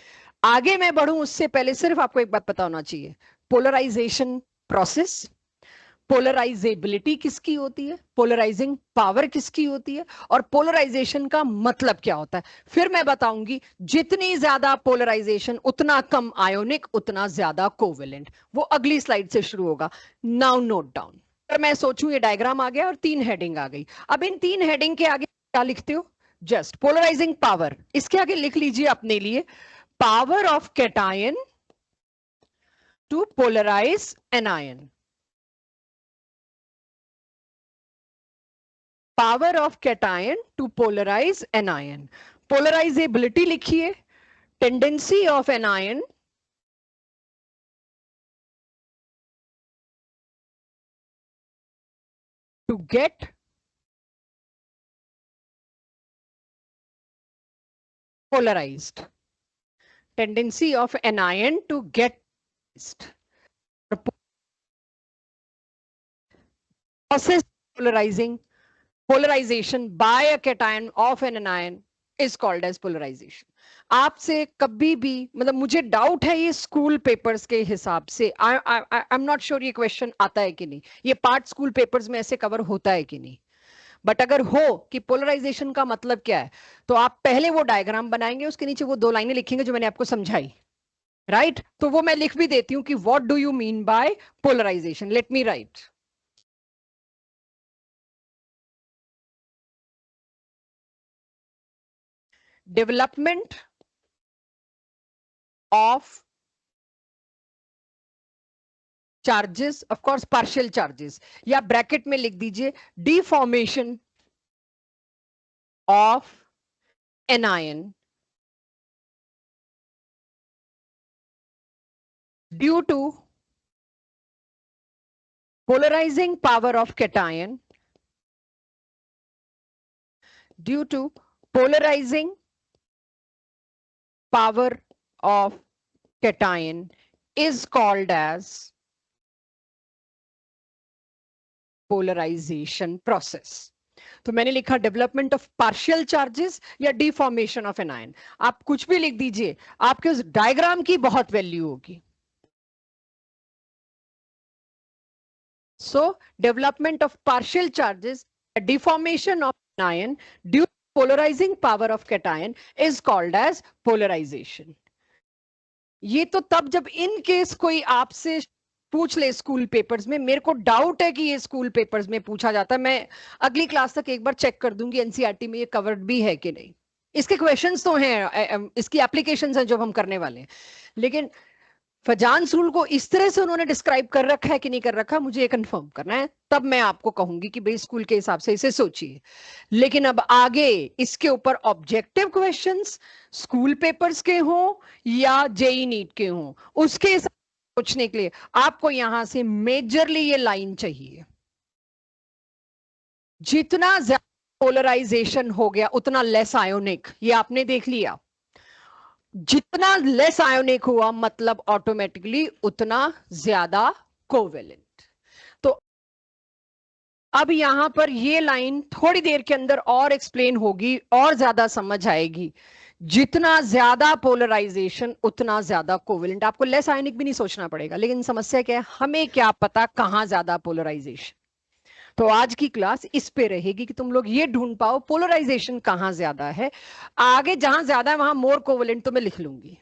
आगे मैं बढ़ूं उससे पहले सिर्फ आपको एक बात पता होना चाहिए, पोलराइजेशन प्रोसेस, पोलराइजेबिलिटी किसकी होती है, पोलराइजिंग पावर किसकी होती है, और पोलराइजेशन का मतलब क्या होता है। फिर मैं बताऊंगी जितनी ज्यादा पोलराइजेशन उतना कम आयोनिक, उतना ज्यादा कोवेलेंट। वो अगली स्लाइड से शुरू होगा। Now note down. अगर मैं सोचूं ये डायग्राम आ गया और 3 हेडिंग आ गई, अब इन 3 हेडिंग के आगे क्या लिखते हो, जस्ट पोलराइजिंग पावर, इसके आगे लिख लीजिए अपने लिए, power of cation to polarize anion, power of cation to polarize an ion. Polarizability लिखिए, tendency of an ion to get polarized. Tendency of an ion to get polarized. Process polarization by a cation of an anion is called as polarization. आपसे कभी भी मतलब मुझे doubt है ये school papers के हिसाब से, आई एम नॉट श्योर ये क्वेश्चन आता है कि नहीं, ये पार्ट स्कूल पेपर्स में ऐसे कवर होता है कि नहीं, बट अगर हो कि पोलराइजेशन का मतलब क्या है, तो आप पहले वो डायग्राम बनाएंगे, उसके नीचे वो 2 लाइनें लिखेंगे जो मैंने आपको समझाई, राइट? तो वो मैं लिख भी देती हूं कि what do you mean by polarization. Let me write, development of charges, of course partial charges, या ब्रैकेट में लिख दीजिए deformation of an ion due to polarizing power of cation, due to polarizing power of cation is called as polarization process. तो मैंने लिखा development of partial charges या deformation of an ion, आप कुछ भी लिख दीजिए, आपके उस डायग्राम की बहुत वैल्यू होगी। So development of partial charges, deformation of an ion due to polarizing power of cation is called as polarization. ये तो तब जब इन केस कोई आपसे पूछ ले स्कूल पेपर्स में, मेरे को डाउट है कि ये स्कूल पेपर्स में पूछा जाता है, मैं अगली क्लास तक एक बार चेक कर दूंगी एनसीईआरटी में ये कवर्ड भी है कि नहीं। इसके क्वेश्चंस तो हैं, इसकी एप्लीकेशंस हैं जो हम करने वाले हैं, लेकिन फजान रूल को इस तरह से उन्होंने डिस्क्राइब कर रखा है कि नहीं कर रखा, मुझे ये कंफर्म करना है, तब मैं आपको कहूंगी कि भाई स्कूल के हिसाब से इसे सोचिए। लेकिन अब आगे इसके ऊपर ऑब्जेक्टिव क्वेश्चंस स्कूल पेपर्स के हों या जेई नीट के हों, उसके हिसाब से सोचने के लिए आपको यहां से मेजरली ये लाइन चाहिए, जितना ज्यादा पोलराइजेशन हो गया उतना लेस आयोनिक, ये आपने देख लिया, जितना लेस आयोनिक हुआ मतलब ऑटोमेटिकली उतना ज्यादा कोवेलेंट। तो अब यहां पर ये लाइन थोड़ी देर के अंदर और एक्सप्लेन होगी और ज्यादा समझ आएगी, जितना ज्यादा पोलराइजेशन उतना ज्यादा कोवेलेंट। आपको लेस आयोनिक भी नहीं सोचना पड़ेगा, लेकिन समस्या क्या है, हमें क्या पता कहां ज्यादा पोलराइजेशन। तो आज की क्लास इस पे रहेगी कि तुम लोग ये ढूंढ पाओ पोलराइजेशन कहां ज्यादा है, आगे जहां ज्यादा है वहां मोर कोवेलेंट तो मैं लिख लूंगी।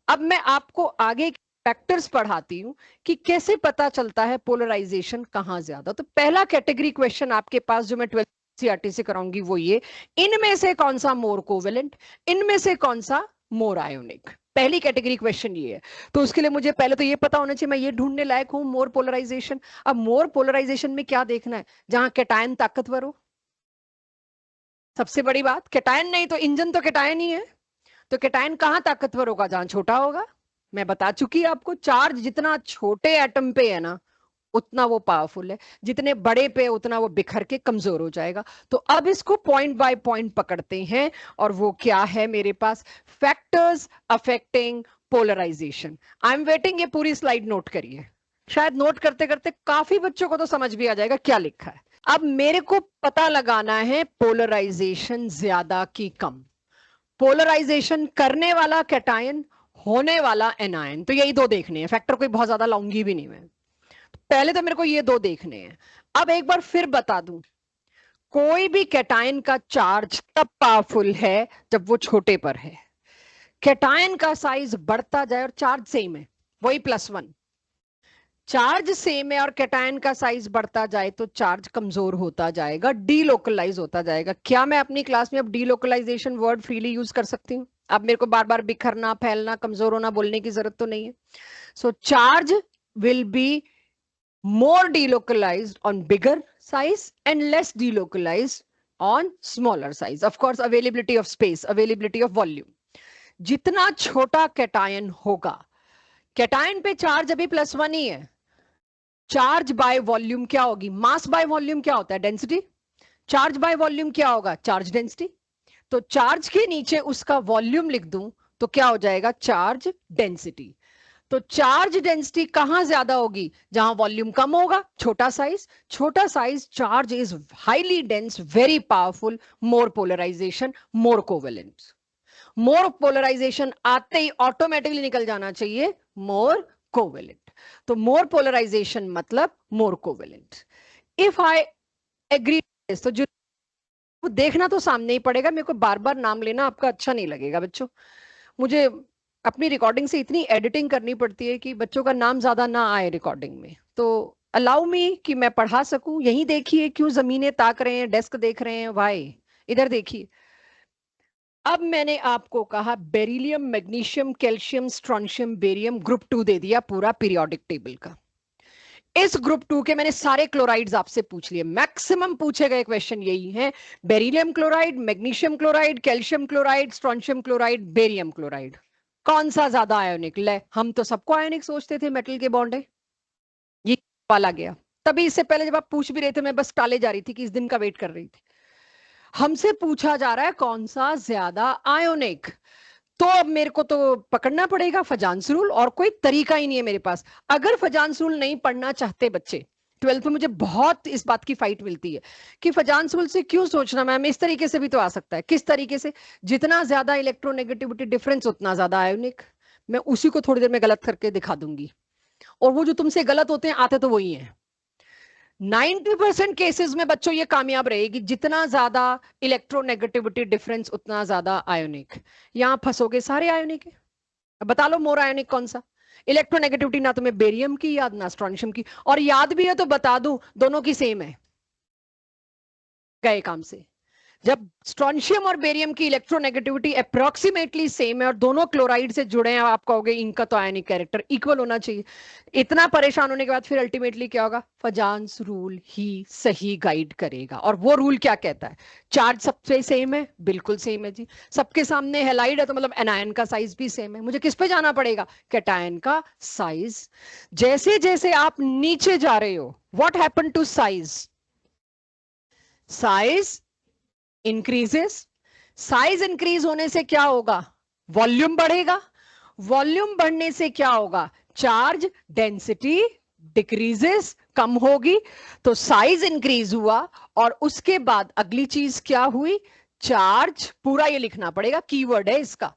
अब मैं आपको आगे फैक्टर्स पढ़ाती हूं कि कैसे पता चलता है पोलराइजेशन कहां ज्यादा। तो पहला कैटेगरी क्वेश्चन आपके पास जो मैं 12th सीआरटी से कराऊंगी वो ये, इनमें से कौन सा मोर कोवेलेंट, इनमें से कौन सा मोर आयोनिक, पहली कैटेगरी क्वेश्चन ये है। तो उसके लिए मुझे पहले तो ये पता होना चाहिए मैं ये ढूंढने लायक हूं मोर पोलराइजेशन। अब मोर पोलराइजेशन में क्या देखना है, जहां कैटायन ताकतवर हो, सबसे बड़ी बात, कैटायन नहीं तो इंजन तो कैटायन ही है, तो कैटायन कहां ताकतवर होगा, जहां छोटा होगा। मैं बता चुकी आपको, चार्ज जितना छोटे एटम पे है ना उतना वो पावरफुल है, जितने बड़े पे उतना वो बिखर के कमजोर हो जाएगा। तो अब इसको पॉइंट बाय पॉइंट पकड़ते हैं, और वो क्या है मेरे पास, factors affecting polarization. I am waiting, ये पूरी स्लाइड नोट करिए, शायद नोट करते करते काफी बच्चों को तो समझ भी आ जाएगा क्या लिखा है। अब मेरे को पता लगाना है पोलराइजेशन ज्यादा की कम, पोलराइजेशन करने वाला कैटायन होने वाला एनायन। तो यही दो देखने हैं, फैक्टर कोई बहुत ज्यादा लाऊंगी भी नहीं मैं, पहले तो मेरे को ये दो देखने हैं। अब एक बार फिर बता दूं, कोई भी कैटायन का चार्ज तब पावरफुल है जब वो छोटे पर है। कैटायन का साइज बढ़ता जाए और चार्ज सेम है, वही +1। चार्ज सेम है और कैटायन का साइज बढ़ता जाए तो चार्ज कमजोर होता जाएगा, डीलोकलाइज होता जाएगा। क्या मैं अपनी क्लास में अब डीलोकलाइजेशन वर्ड फ्रीली यूज कर सकती हूँ? अब मेरे को बार बार बिखरना, फैलना, कमजोर होना बोलने की जरूरत तो नहीं है। So charge will be more delocalized on bigger size and less delocalized on smaller size. Of course, availability of space, availability of volume. जितना छोटा कैटायन होगा, कैटायन पे चार्ज अभी +1 ही है, चार्ज बाय वॉल्यूम क्या होगी? मास बाय वॉल्यूम क्या होता है? डेंसिटी। चार्ज बाय वॉल्यूम क्या होगा? Charge density. तो चार्ज के नीचे उसका वॉल्यूम लिख दूं तो क्या हो जाएगा? Charge density. तो चार्ज डेंसिटी कहां ज्यादा होगी? जहां वॉल्यूम कम होगा, छोटा साइज। छोटा size, charge is highly dense, very powerful, more polarization, more covalent. More polarization आते ही ऑटोमेटिकली निकल जाना चाहिए मोर कोवेलेंट। तो मोर पोलराइजेशन मतलब मोर कोवेलेंट। इफ आई एग्री, तो जो देखना तो सामने ही पड़ेगा, मेरे को बार बार नाम लेना आपका अच्छा नहीं लगेगा बच्चों। मुझे अपनी रिकॉर्डिंग से इतनी एडिटिंग करनी पड़ती है कि बच्चों का नाम ज्यादा ना आए रिकॉर्डिंग में। तो अलाउ मी कि मैं पढ़ा सकूं। यही देखिए, क्यों जमीनें ताक रहे हैं, डेस्क देख रहे हैं, वाई? इधर देखिए। अब मैंने आपको कहा beryllium, magnesium, calcium, strontium, barium, group 2 दे दिया पूरा पीरियोडिक टेबल का। इस ग्रुप 2 के मैंने सारे क्लोराइड्स आपसे पूछ लिए, मैक्सिमम पूछे गए क्वेश्चन यही हैं। Beryllium chloride, magnesium chloride, calcium chloride, strontium chloride, barium chloride, कौन सा ज्यादा आयोनिक? ले, हम तो सबको आयोनिक सोचते थे, मेटल के बॉन्ड है। ये वाला गया। तभी इससे पहले जब आप पूछ भी रहे थे, मैं बस टाले जा रही थी कि इस दिन का वेट कर रही थी। हमसे पूछा जा रहा है कौन सा ज्यादा आयोनिक। तो अब मेरे को तो पकड़ना पड़ेगा फजांस रूल, और कोई तरीका ही नहीं है मेरे पास। अगर फजांस रूल नहीं पढ़ना चाहते बच्चे, 12th में मुझे बहुत इस बात की फाइट मिलती है कि फजांस रूल से क्यों सोचना मैम, इस तरीके से भी तो आ सकता है। किस तरीके से? जितना ज्यादा इलेक्ट्रोनेगेटिविटी डिफरेंस उतना ज्यादा आयोनिक। मैं उसी को थोड़ी देर में गलत करके दिखा दूंगी, और वो जो तुमसे गलत होते हैं आते तो वही है। 90% केसेस में बच्चों ये कामयाब रहेगी, जितना ज्यादा इलेक्ट्रोनेगेटिविटी डिफरेंस उतना ज्यादा आयोनिक। यहां फंसोगे सारे आयोनिक है। अब बता लो मोर आयोनिक कौन सा? इलेक्ट्रोनेगेटिविटी ना तुम्हें बेरियम की याद ना स्ट्रोंशियम की, और याद भी है तो बता दूं, दोनों की सेम है, गए काम से। जब स्ट्रोंशियम और बेरियम की इलेक्ट्रोनेगेटिविटी अप्रोक्सीमेटली सेम है और दोनों क्लोराइड से जुड़े हैं, आप कहोगे इनका तो आयनिक कैरेक्टर इक्वल होना चाहिए। इतना परेशान होने के बाद फिर अल्टीमेटली क्या होगा? फजांस रूल ही सही गाइड करेगा। और वो रूल क्या कहता है? चार्ज सबसे सेम है, बिल्कुल सेम है जी। सबके सामने हेलाइड है तो मतलब एनायन का साइज भी सेम है। मुझे किस पे जाना पड़ेगा? कैटायन का साइज। जैसे जैसे आप नीचे जा रहे हो, what happen to size? Size increases. Size increase होने से क्या होगा? वॉल्यूम बढ़ेगा। वॉल्यूम बढ़ने से क्या होगा? चार्ज डेंसिटी डिक्रीजेस, कम होगी। तो साइज इंक्रीज हुआ, और उसके बाद अगली चीज क्या हुई? चार्ज, पूरा ये लिखना पड़ेगा, कीवर्ड है इसका,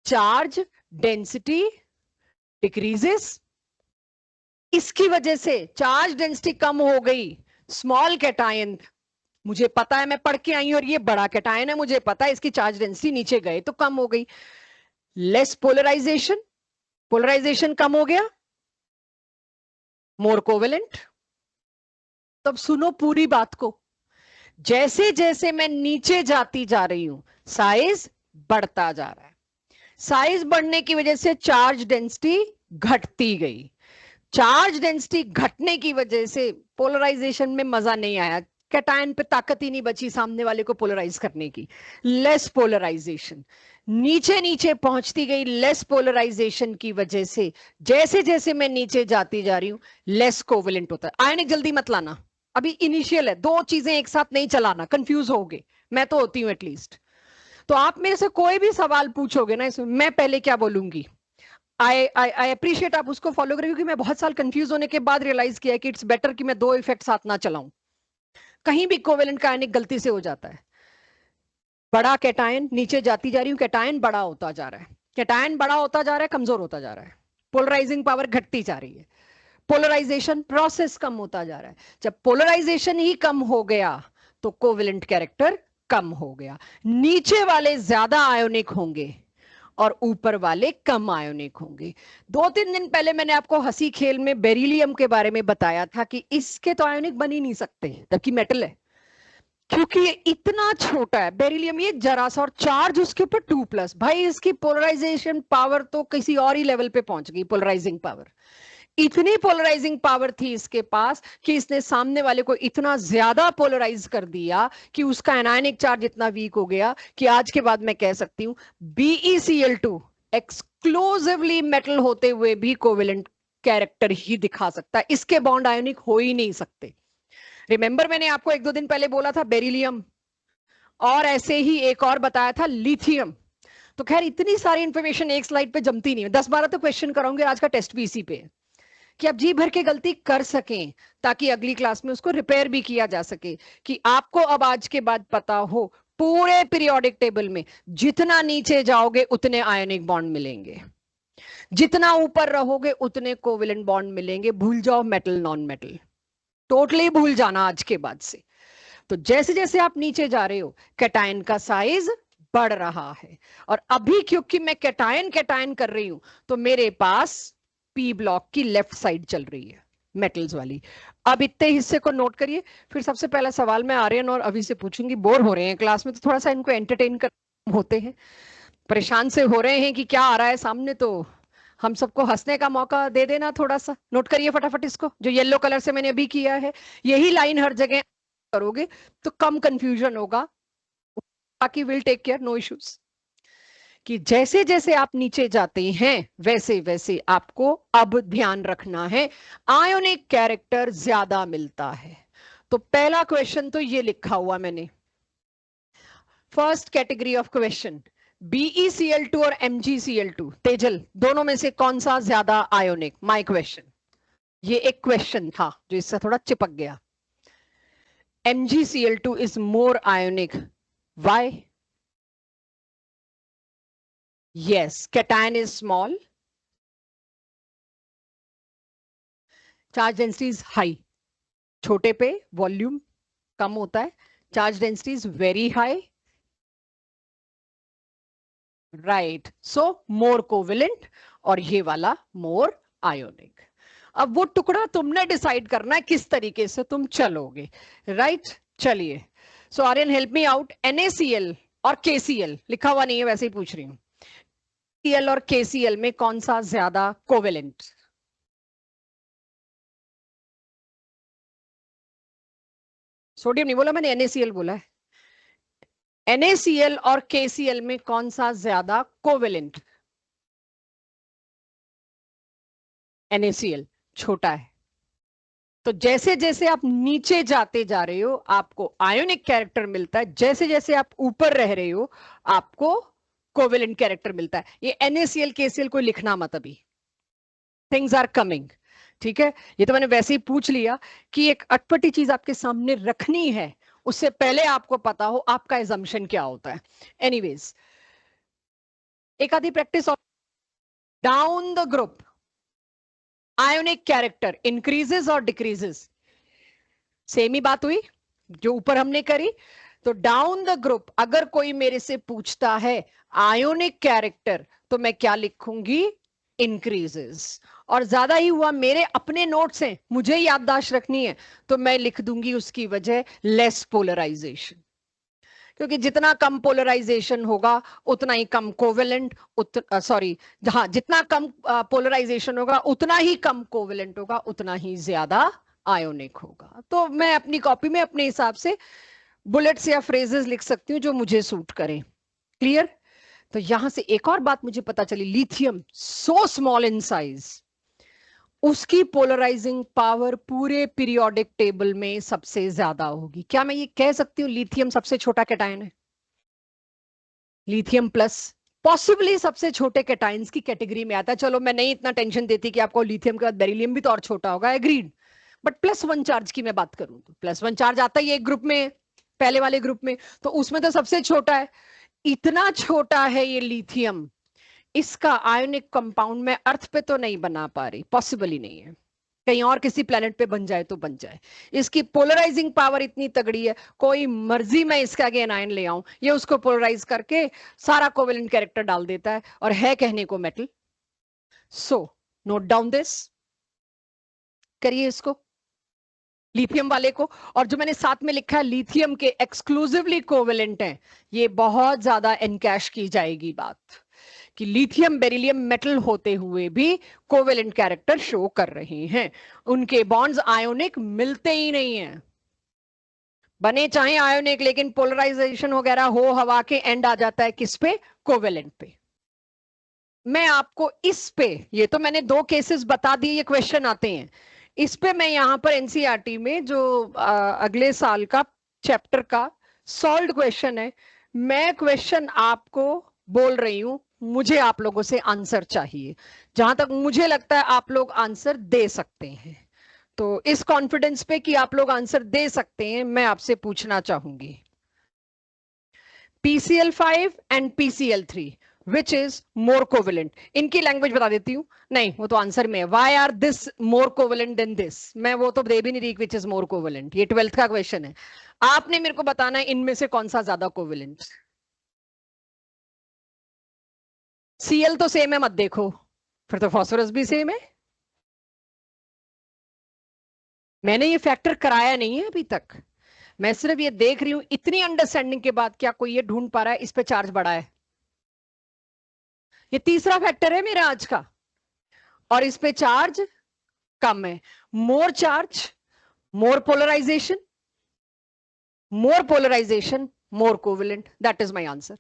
चार्ज डेंसिटी डिक्रीजेस। इसकी वजह से चार्ज डेंसिटी कम हो गई। स्मॉल कैटायन, मुझे पता है, मैं पढ़ के आई हूं, और ये बड़ा कैटायन है, मुझे पता है इसकी चार्ज डेंसिटी नीचे गए तो कम हो गई। लेस पोलराइजेशन, पोलराइजेशन कम हो गया, मोर कोवेलेंट। तब सुनो पूरी बात को, जैसे जैसे मैं नीचे जाती जा रही हूं साइज बढ़ता जा रहा है। साइज बढ़ने की वजह से चार्ज डेंसिटी घटती गई। चार्ज डेंसिटी घटने की वजह से पोलराइजेशन में मजा नहीं आया, कैटायन पे ताकत ही नहीं बची सामने वाले को पोलराइज करने की। लेस पोलराइजेशन, नीचे नीचे पहुंचती गई। लेस पोलराइजेशन की वजह से जैसे जैसे मैं नीचे जाती जा रही हूं, लेस कोवेलेंट होता है। आयनिक जल्दी मत लाना, अभी इनिशियल है, दो चीजें एक साथ नहीं चलाना, कंफ्यूज होगे, मैं तो होती हूं एटलीस्ट। तो आप मेरे से कोई भी सवाल पूछोगे ना, इसमें मैं पहले क्या बोलूंगी, आई अप्रिशिएट आप उसको फॉलो करें, क्योंकि मैं बहुत साल कंफ्यूज होने के बाद रियलाइज किया कि इट्स बेटर कि मैं दो इफेक्ट साथ ना चलाऊं। कहीं भी कोवेलेंट का आयनिक गलती से हो जाता है। बड़ा कैटायन, नीचे जाती जा रही हूं, कैटायन बड़ा होता जा रहा है, कैटायन बड़ा होता जा रहा है, कमजोर होता जा रहा है, पोलराइजिंग पावर घटती जा रही है, पोलराइजेशन प्रोसेस कम होता जा रहा है। जब पोलराइजेशन ही कम हो गया तो कोवेलेंट कैरेक्टर कम हो गया। नीचे वाले ज्यादा आयोनिक होंगे और ऊपर वाले कम आयोनिक होंगे। 2-3 दिन पहले मैंने आपको हंसी खेल में बेरिलियम के बारे में बताया था कि इसके तो आयोनिक बन ही नहीं सकते, जबकि मेटल है, क्योंकि ये इतना छोटा है बेरिलियम, ये जरा सा, और चार्ज उसके ऊपर 2+। भाई इसकी पोलराइजेशन पावर तो किसी और ही लेवल पे पहुंच गई, पोलराइजिंग पावर, इतनी पोलराइजिंग पावर थी इसके पास कि इसने सामने वाले को इतना ज्यादा पोलराइज कर दिया कि उसका एनायनिक चार्ज इतना वीक हो गया कि आज के बाद मैं कह सकती हूं BeCl2 एक्सक्लूसिवली मेटल होते हुए भी कोवेलेंट कैरेक्टर ही दिखा सकता है, इसके बॉन्ड आयोनिक हो ही नहीं सकते। रिमेंबर मैंने आपको 1-2 दिन पहले बोला था बेरिलियम, और ऐसे ही एक और बताया था लिथियम। तो खैर इतनी सारी इंफॉर्मेशन एक स्लाइड पे जमती नहीं है, 10-12 तो क्वेश्चन कराऊंगे, आज का टेस्ट भी इसी पे है कि आप जी भर के गलती कर सकें ताकि अगली क्लास में उसको रिपेयर भी किया जा सके, कि आपको अब आज के बाद पता हो पूरे पीरियोडिक टेबल में जितना नीचे जाओगे उतने आयनिक बॉन्ड मिलेंगे, जितना ऊपर रहोगे उतने कोवेलेंट बॉन्ड मिलेंगे। भूल जाओ मेटल नॉन मेटल, टोटली भूल जाना आज के बाद से। तो जैसे जैसे आप नीचे जा रहे हो कैटायन का साइज बढ़ रहा है, और अभी क्योंकि मैं कैटायन कैटायन कर रही हूं तो मेरे पास पी ब्लॉक की लेफ्ट साइड चल रही है, मेटल्स वाली। अब इतने हिस्से को नोट करिए। फिर सबसे पहला सवाल मैं आर्यन और अभी से पूछूंगी, बोर हो रहे हैं क्लास में तो थोड़ा सा इनको एंटरटेन कर होते हैं, परेशान से हो रहे हैं कि क्या आ रहा है सामने, तो हम सबको हंसने का मौका दे देना थोड़ा सा। नोट करिए फटाफट इसको, जो येलो कलर से मैंने अभी किया है, यही लाइन हर जगह करोगे तो कम कंफ्यूजन होगा, बाकी will take care, no issues. कि जैसे जैसे आप नीचे जाते हैं वैसे वैसे आपको अब ध्यान रखना है आयोनिक कैरेक्टर ज्यादा मिलता है। तो पहला क्वेश्चन तो ये लिखा हुआ मैंने, first category of question, BeCl2 और MgCl2, तेजल दोनों में से कौन सा ज्यादा आयोनिक, माय क्वेश्चन। ये एक क्वेश्चन था जो इससे थोड़ा चिपक गया। MgCl2 is more ionic, why? Yes, cation is small, charge density is high, छोटे पे वॉल्यूम कम होता है, charge density is very high, right, so more covalent, और ये वाला मोर आयोनिक। अब वो टुकड़ा तुमने डिसाइड करना है किस तरीके से तुम चलोगे, राइट? चलिए, so Aryan help me out, NaCl और KCl लिखा हुआ नहीं है, वैसे ही पूछ रही हूँ, Cl और KCl में कौन सा ज्यादा कोवेलेंट? सोडियम नहीं बोला मैंने, NaCl बोला है। NaCl और KCl में कौन सा ज्यादा कोवेलेंट? NaCl छोटा है। तो जैसे जैसे आप नीचे जाते जा रहे हो आपको आयोनिक कैरेक्टर मिलता है, जैसे जैसे आप ऊपर रह रहे हो आपको कोवेलेंट कैरेक्टर मिलता है। ये NaCl KCl को लिखना मत अभी, थिंग्स आर कमिंग, ठीक है? ये तो मैंने वैसे ही पूछ लिया कि एक अटपटी चीज आपके सामने रखनी है, उससे पहले आपको पता हो आपका एजम्पशन क्या होता है। एनीवेज, एक आधी practice, down the group ionic character increases और डिक्रीजेस, सेम ही बात हुई जो ऊपर हमने करी। तो डाउन द ग्रुप अगर कोई मेरे से पूछता है आयोनिक कैरेक्टर तो मैं क्या लिखूंगी? इंक्रीजेस। और ज्यादा ही हुआ, मेरे अपने नोट्स हैं, मुझे याददाश्त रखनी है, तो मैं लिख दूंगी उसकी वजह लेस पोलराइजेशन, क्योंकि जितना कम पोलराइजेशन होगा उतना ही कम कोवेलेंट, सॉरी, हाँ, जितना कम पोलराइजेशन होगा उतना ही कम कोवेलेंट होगा, उतना ही ज्यादा आयोनिक होगा। तो मैं अपनी कॉपी में अपने हिसाब से बुलेट्स या फ्रेजेस लिख सकती हूँ जो मुझे सूट करें। क्लियर? तो यहां से एक और बात मुझे पता चली, lithium so small in size, उसकी पोलराइजिंग पावर पूरे पीरियोडिक टेबल में सबसे ज्यादा होगी। क्या मैं ये कह सकती हूँ लिथियम सबसे छोटा कैटायन है? लिथियम प्लस पॉसिबली सबसे छोटे कैटायंस की कैटेगरी में आता है। चलो मैं नहीं इतना टेंशन देती कि आपको लिथियम के बाद बेरिलियम भी तो और छोटा होगा, एग्रीड, बट +1 चार्ज की मैं बात करूं तो +1 चार्ज आता ही एक ग्रुप में, पहले वाले ग्रुप में, तो उसमें तो सबसे छोटा है। इतना छोटा है ये लिथियम इसका आयोनिक कंपाउंड मैं अर्थ पे तो नहीं बना पा रही, पॉसिबल ही नहीं है। कहीं और किसी प्लेनेट पे बन जाए तो बन जाए। इसकी पोलराइजिंग पावर इतनी तगड़ी है, कोई मर्जी मैं इसका अगेन आयन ले आऊं, ये उसको पोलराइज करके सारा कोवेलेंट कैरेक्टर डाल देता है, और है कहने को metal. So note down this, करिए इसको लिथियम वाले को। और जो मैंने साथ में लिखा है लिथियम के एक्सक्लूसिवली कोवेलेंट हैं, ये बहुत ज्यादा एनकैश की जाएगी बात, कि लिथियम बेरिलियम मेटल होते हुए भी कोवेलेंट कैरेक्टर शो कर रहे हैं। उनके बॉन्ड्स आयोनिक मिलते ही नहीं है, बने चाहे आयोनिक, लेकिन पोलराइजेशन वगैरह हो हवा के, एंड आ जाता है किस पे? कोवेलेंट पे। मैं आपको इस पे, ये तो मैंने 2 केसेस बता दिए, ये क्वेश्चन आते हैं इस पे। मैं यहां पर एनसीईआरटी में जो अगले साल का चैप्टर का सॉल्व्ड क्वेश्चन है, मैं क्वेश्चन आपको बोल रही हूं, मुझे आप लोगों से आंसर चाहिए। जहां तक मुझे लगता है आप लोग आंसर दे सकते हैं, तो इस कॉन्फिडेंस पे कि आप लोग आंसर दे सकते हैं, मैं आपसे पूछना चाहूंगी, PCl5 and PCl3 which is more covalent? इनकी लैंग्वेज बता देती हूँ, नहीं वो तो आंसर में है, why are this more covalent than this, मैं वो तो दे भी नहीं रही विच इज मोर कोवेलेंट, ये 12th का क्वेश्चन है। आपने मेरे को बताना है इनमें से कौन सा ज्यादा कोवेलेंट। Cl तो सेम है मत देखो, फिर तो फास्फोरस भी सेम है। मैंने ये फैक्टर कराया नहीं है अभी तक, मैं सिर्फ ये देख रही हूं इतनी अंडरस्टैंडिंग के बाद क्या कोई ये ढूंढ पा रहा है इस पे चार्ज बढ़ा है। ये तीसरा फैक्टर है मेरा आज का, और इस पे चार्ज कम है। More charge, more polarization, more covalent, that is my answer.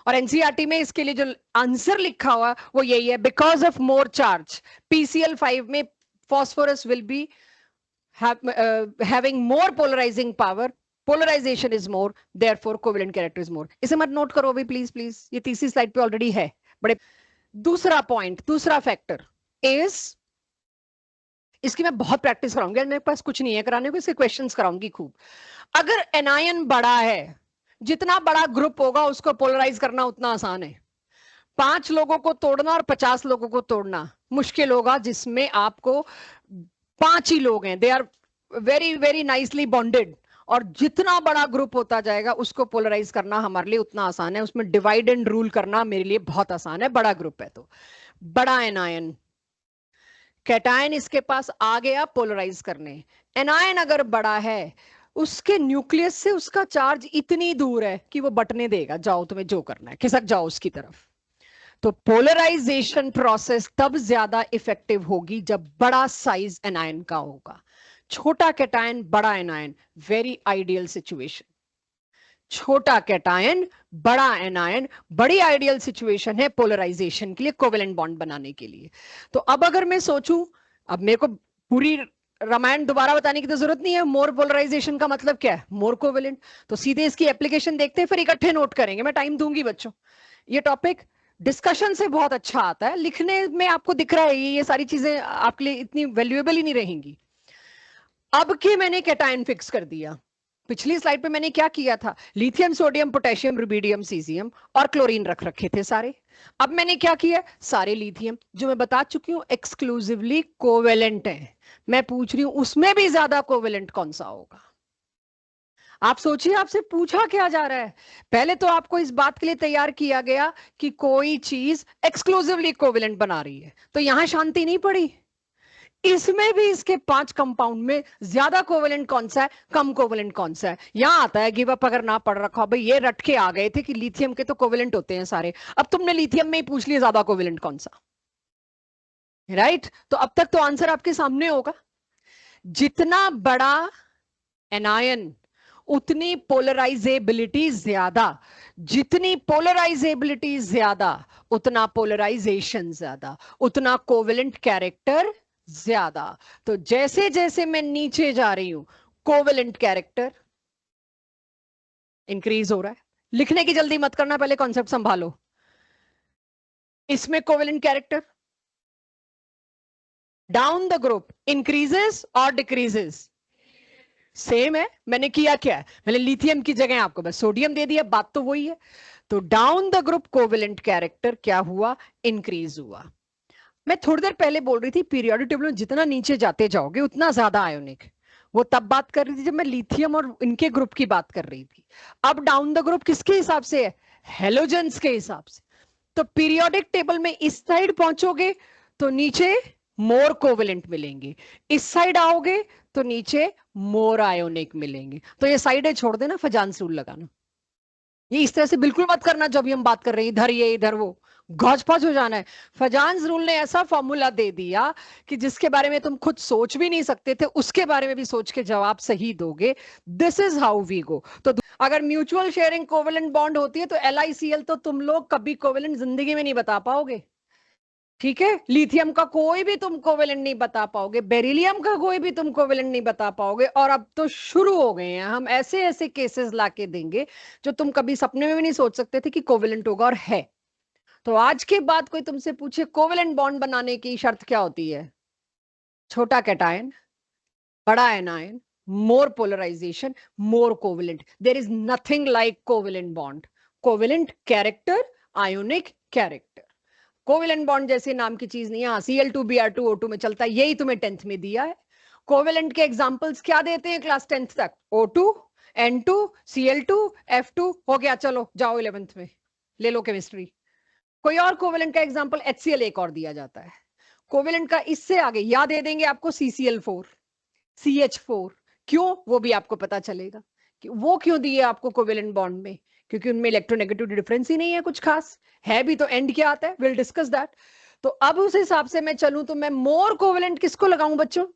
और एनसीईआरटी में इसके लिए जो आंसर लिखा हुआ वो यही है, because of more charge PCl5 में phosphorus will be having more polarizing power, polarization is more, therefore covalent character is more। इसे मत नोट करो अभी प्लीज प्लीज, ये तीसरी स्लाइड पे ऑलरेडी है बड़े। दूसरा पॉइंट, दूसरा फैक्टर इज, इसकी मैं बहुत प्रैक्टिस कराऊंगी, मेरे पास कुछ नहीं है कराने को, इसके क्वेश्चंस कराऊंगी खूब। अगर एनायन बड़ा है, जितना बड़ा ग्रुप होगा उसको पोलराइज करना उतना आसान है। 5 लोगों को तोड़ना और 50 लोगों को तोड़ना मुश्किल होगा, जिसमें आपको 5 ही लोग हैं, they are very very nicely bonded, और जितना बड़ा ग्रुप होता जाएगा उसको पोलराइज करना हमारे लिए उतना आसान है, उसमें डिवाइड एंड रूल करना मेरे लिए बहुत आसान है, बड़ा ग्रुप है तो। बड़ा एनायन, कैटायन इसके पास आ गया पोलराइज करने, एनायन अगर बड़ा है, उसके न्यूक्लियस से उसका चार्ज इतनी दूर है कि वो बटने देगा, जाओ तुम्हें जो करना है, खिसक जाओ उसकी तरफ। तो पोलराइजेशन प्रोसेस तब ज्यादा इफेक्टिव होगी जब बड़ा साइज एनायन का होगा। छोटा कैटायन बड़ा एनायन, वेरी आइडियल सिचुएशन। छोटा कैटायन बड़ा एनायन, बड़ी आइडियल सिचुएशन है पोलराइजेशन के लिए, कोवेलेंट बॉन्ड बनाने के लिए। तो अब अगर मैं सोचूं, अब मेरे को पूरी रामायण दोबारा बताने की तो जरूरत नहीं है, मोर पोलराइजेशन का मतलब क्या है? मोर कोवेलेंट। तो सीधे इसकी एप्लीकेशन देखते हैं, फिर इकट्ठे नोट करेंगे, मैं टाइम दूंगी बच्चों। ये टॉपिक डिस्कशन से बहुत अच्छा आता है, लिखने में आपको दिख रहा है ये सारी चीजें आपके लिए इतनी वैल्यूएबल ही नहीं रहेंगी। अब के मैंने कैटायन फिक्स कर दिया, पिछली स्लाइड पे मैंने क्या किया था, lithium sodium potassium rubidium caesium और क्लोरीन रख रखे थे सारे। अब मैंने क्या किया, सारे लिथियम जो मैं बता चुकी हूं एक्सक्लूसिवली कोवेलेंट है, मैं पूछ रही हूं उसमें भी ज्यादा कोवेलेंट कौन सा होगा। आप सोचिए आपसे पूछा क्या जा रहा है, पहले तो आपको इस बात के लिए तैयार किया गया कि कोई चीज एक्सक्लूसिवली कोवेलेंट बना रही है, तो यहां शांति नहीं पड़ी, इसमें भी इसके 5 कंपाउंड में ज्यादा कोवेलेंट कौन सा है, कम कोवेलेंट कौन सा है। यहां आता है गिव अप अगर ना पढ़ रखा, भाई ये रट के आ गए थे कि लिथियम के तो कोवेलेंट होते हैं सारे, अब तुमने लिथियम में ही पूछ लिया ज्यादा कोवेलेंट कौन सा, राइट? तो अब तक तो आंसर आपके सामने होगा, जितना बड़ा एनायन उतनी पोलराइजेबिलिटी ज्यादा, जितनी पोलराइजेबिलिटी ज्यादा उतना पोलराइजेशन ज्यादा, उतना कोवेलेंट कैरेक्टर ज्यादा। तो जैसे जैसे मैं नीचे जा रही हूं कोवेलेंट कैरेक्टर इंक्रीज हो रहा है। लिखने की जल्दी मत करना, पहले कॉन्सेप्ट संभालो। इसमें covalent character down the group increases और डिक्रीजेस, सेम है। मैंने किया क्या है, मैंने लिथियम की जगह आपको बस सोडियम दे दिया, बात तो वही है। तो down the group covalent character क्या हुआ, इंक्रीज हुआ। मैं थोड़ी देर पहले बोल रही थी पीरियोडिक टेबल में जितना नीचे जाते जाओगे उतना ज्यादा आयोनिक, वो तब बात कर रही थी जब मैं लिथियम और इनके ग्रुप की बात कर रही थी। अब डाउन द ग्रुप किसके हिसाब से है, हेलोजेंस के हिसाब से। तो पीरियोडिक टेबल में इस साइड पहुंचोगे तो नीचे मोर कोवेलेंट मिलेंगे, इस साइड आओगे तो नीचे मोर आयोनिक मिलेंगे। तो ये साइड है छोड़ देना, फजांस रूल लगाना। ये इस तरह से बिल्कुल मत करना जब भी हम बात कर रहे हैं इधर ये इधर वो, गौज पौज हो जाना है। फजांस रूल ने ऐसा फॉर्मूला दे दिया कि जिसके बारे में तुम खुद सोच भी नहीं सकते थे उसके बारे में भी सोच के जवाब सही दोगे। This is how we go. तो अगर म्यूचुअल शेयरिंग कोवेलेंट बॉन्ड होती है तो LICL तो तुम लोग कभी कोवेलेंट जिंदगी में नहीं बता पाओगे, ठीक है। लिथियम का कोई भी तुम कोवेलेंट नहीं बता पाओगे, बेरिलियम का कोई भी तुम कोवेलेंट नहीं बता पाओगे। और अब तो शुरू हो गए हैं, हम ऐसे ऐसे केसेस लाके देंगे जो तुम कभी सपने में भी नहीं सोच सकते थे कि कोवेलेंट होगा और है। तो आज के बाद कोई तुमसे पूछे कोवेलेंट बॉन्ड बनाने की शर्त क्या होती है, छोटा कैटायन, बड़ा anion, more polarization, more covalent. There is nothing like covalent bond. Covalent character, ionic character. Covalent bond जैसे नाम की चीज नहीं है। Cl2Br2O2 में चलता है, यही तुम्हें 10th में दिया है। कोवेलेंट के एग्जांपल्स क्या देते हैं क्लास 10th तक, O2, N2, Cl2, F2 हो गया। चलो जाओ 11th में ले लो केमिस्ट्री। कोई और कोवेलेंट का एग्जांपल HCl एक और दिया जाता है। कोवेलेंट का इससे आगे याद दे देंगे आपको CCl4, CH4। क्यों, वो भी आपको पता चलेगा कि वो क्यों दिए आपको कोवेलेंट बॉन्ड में, क्योंकि उनमें इलेक्ट्रोनेगेटिव डिफरेंस ही नहीं है कुछ खास, है भी तो एंड क्या आता है, विल डिस्कस दैट। तो अब उस हिसाब से मैं चलूं तो मैं मोर कोवेलेंट किसको लगाऊं बच्चों।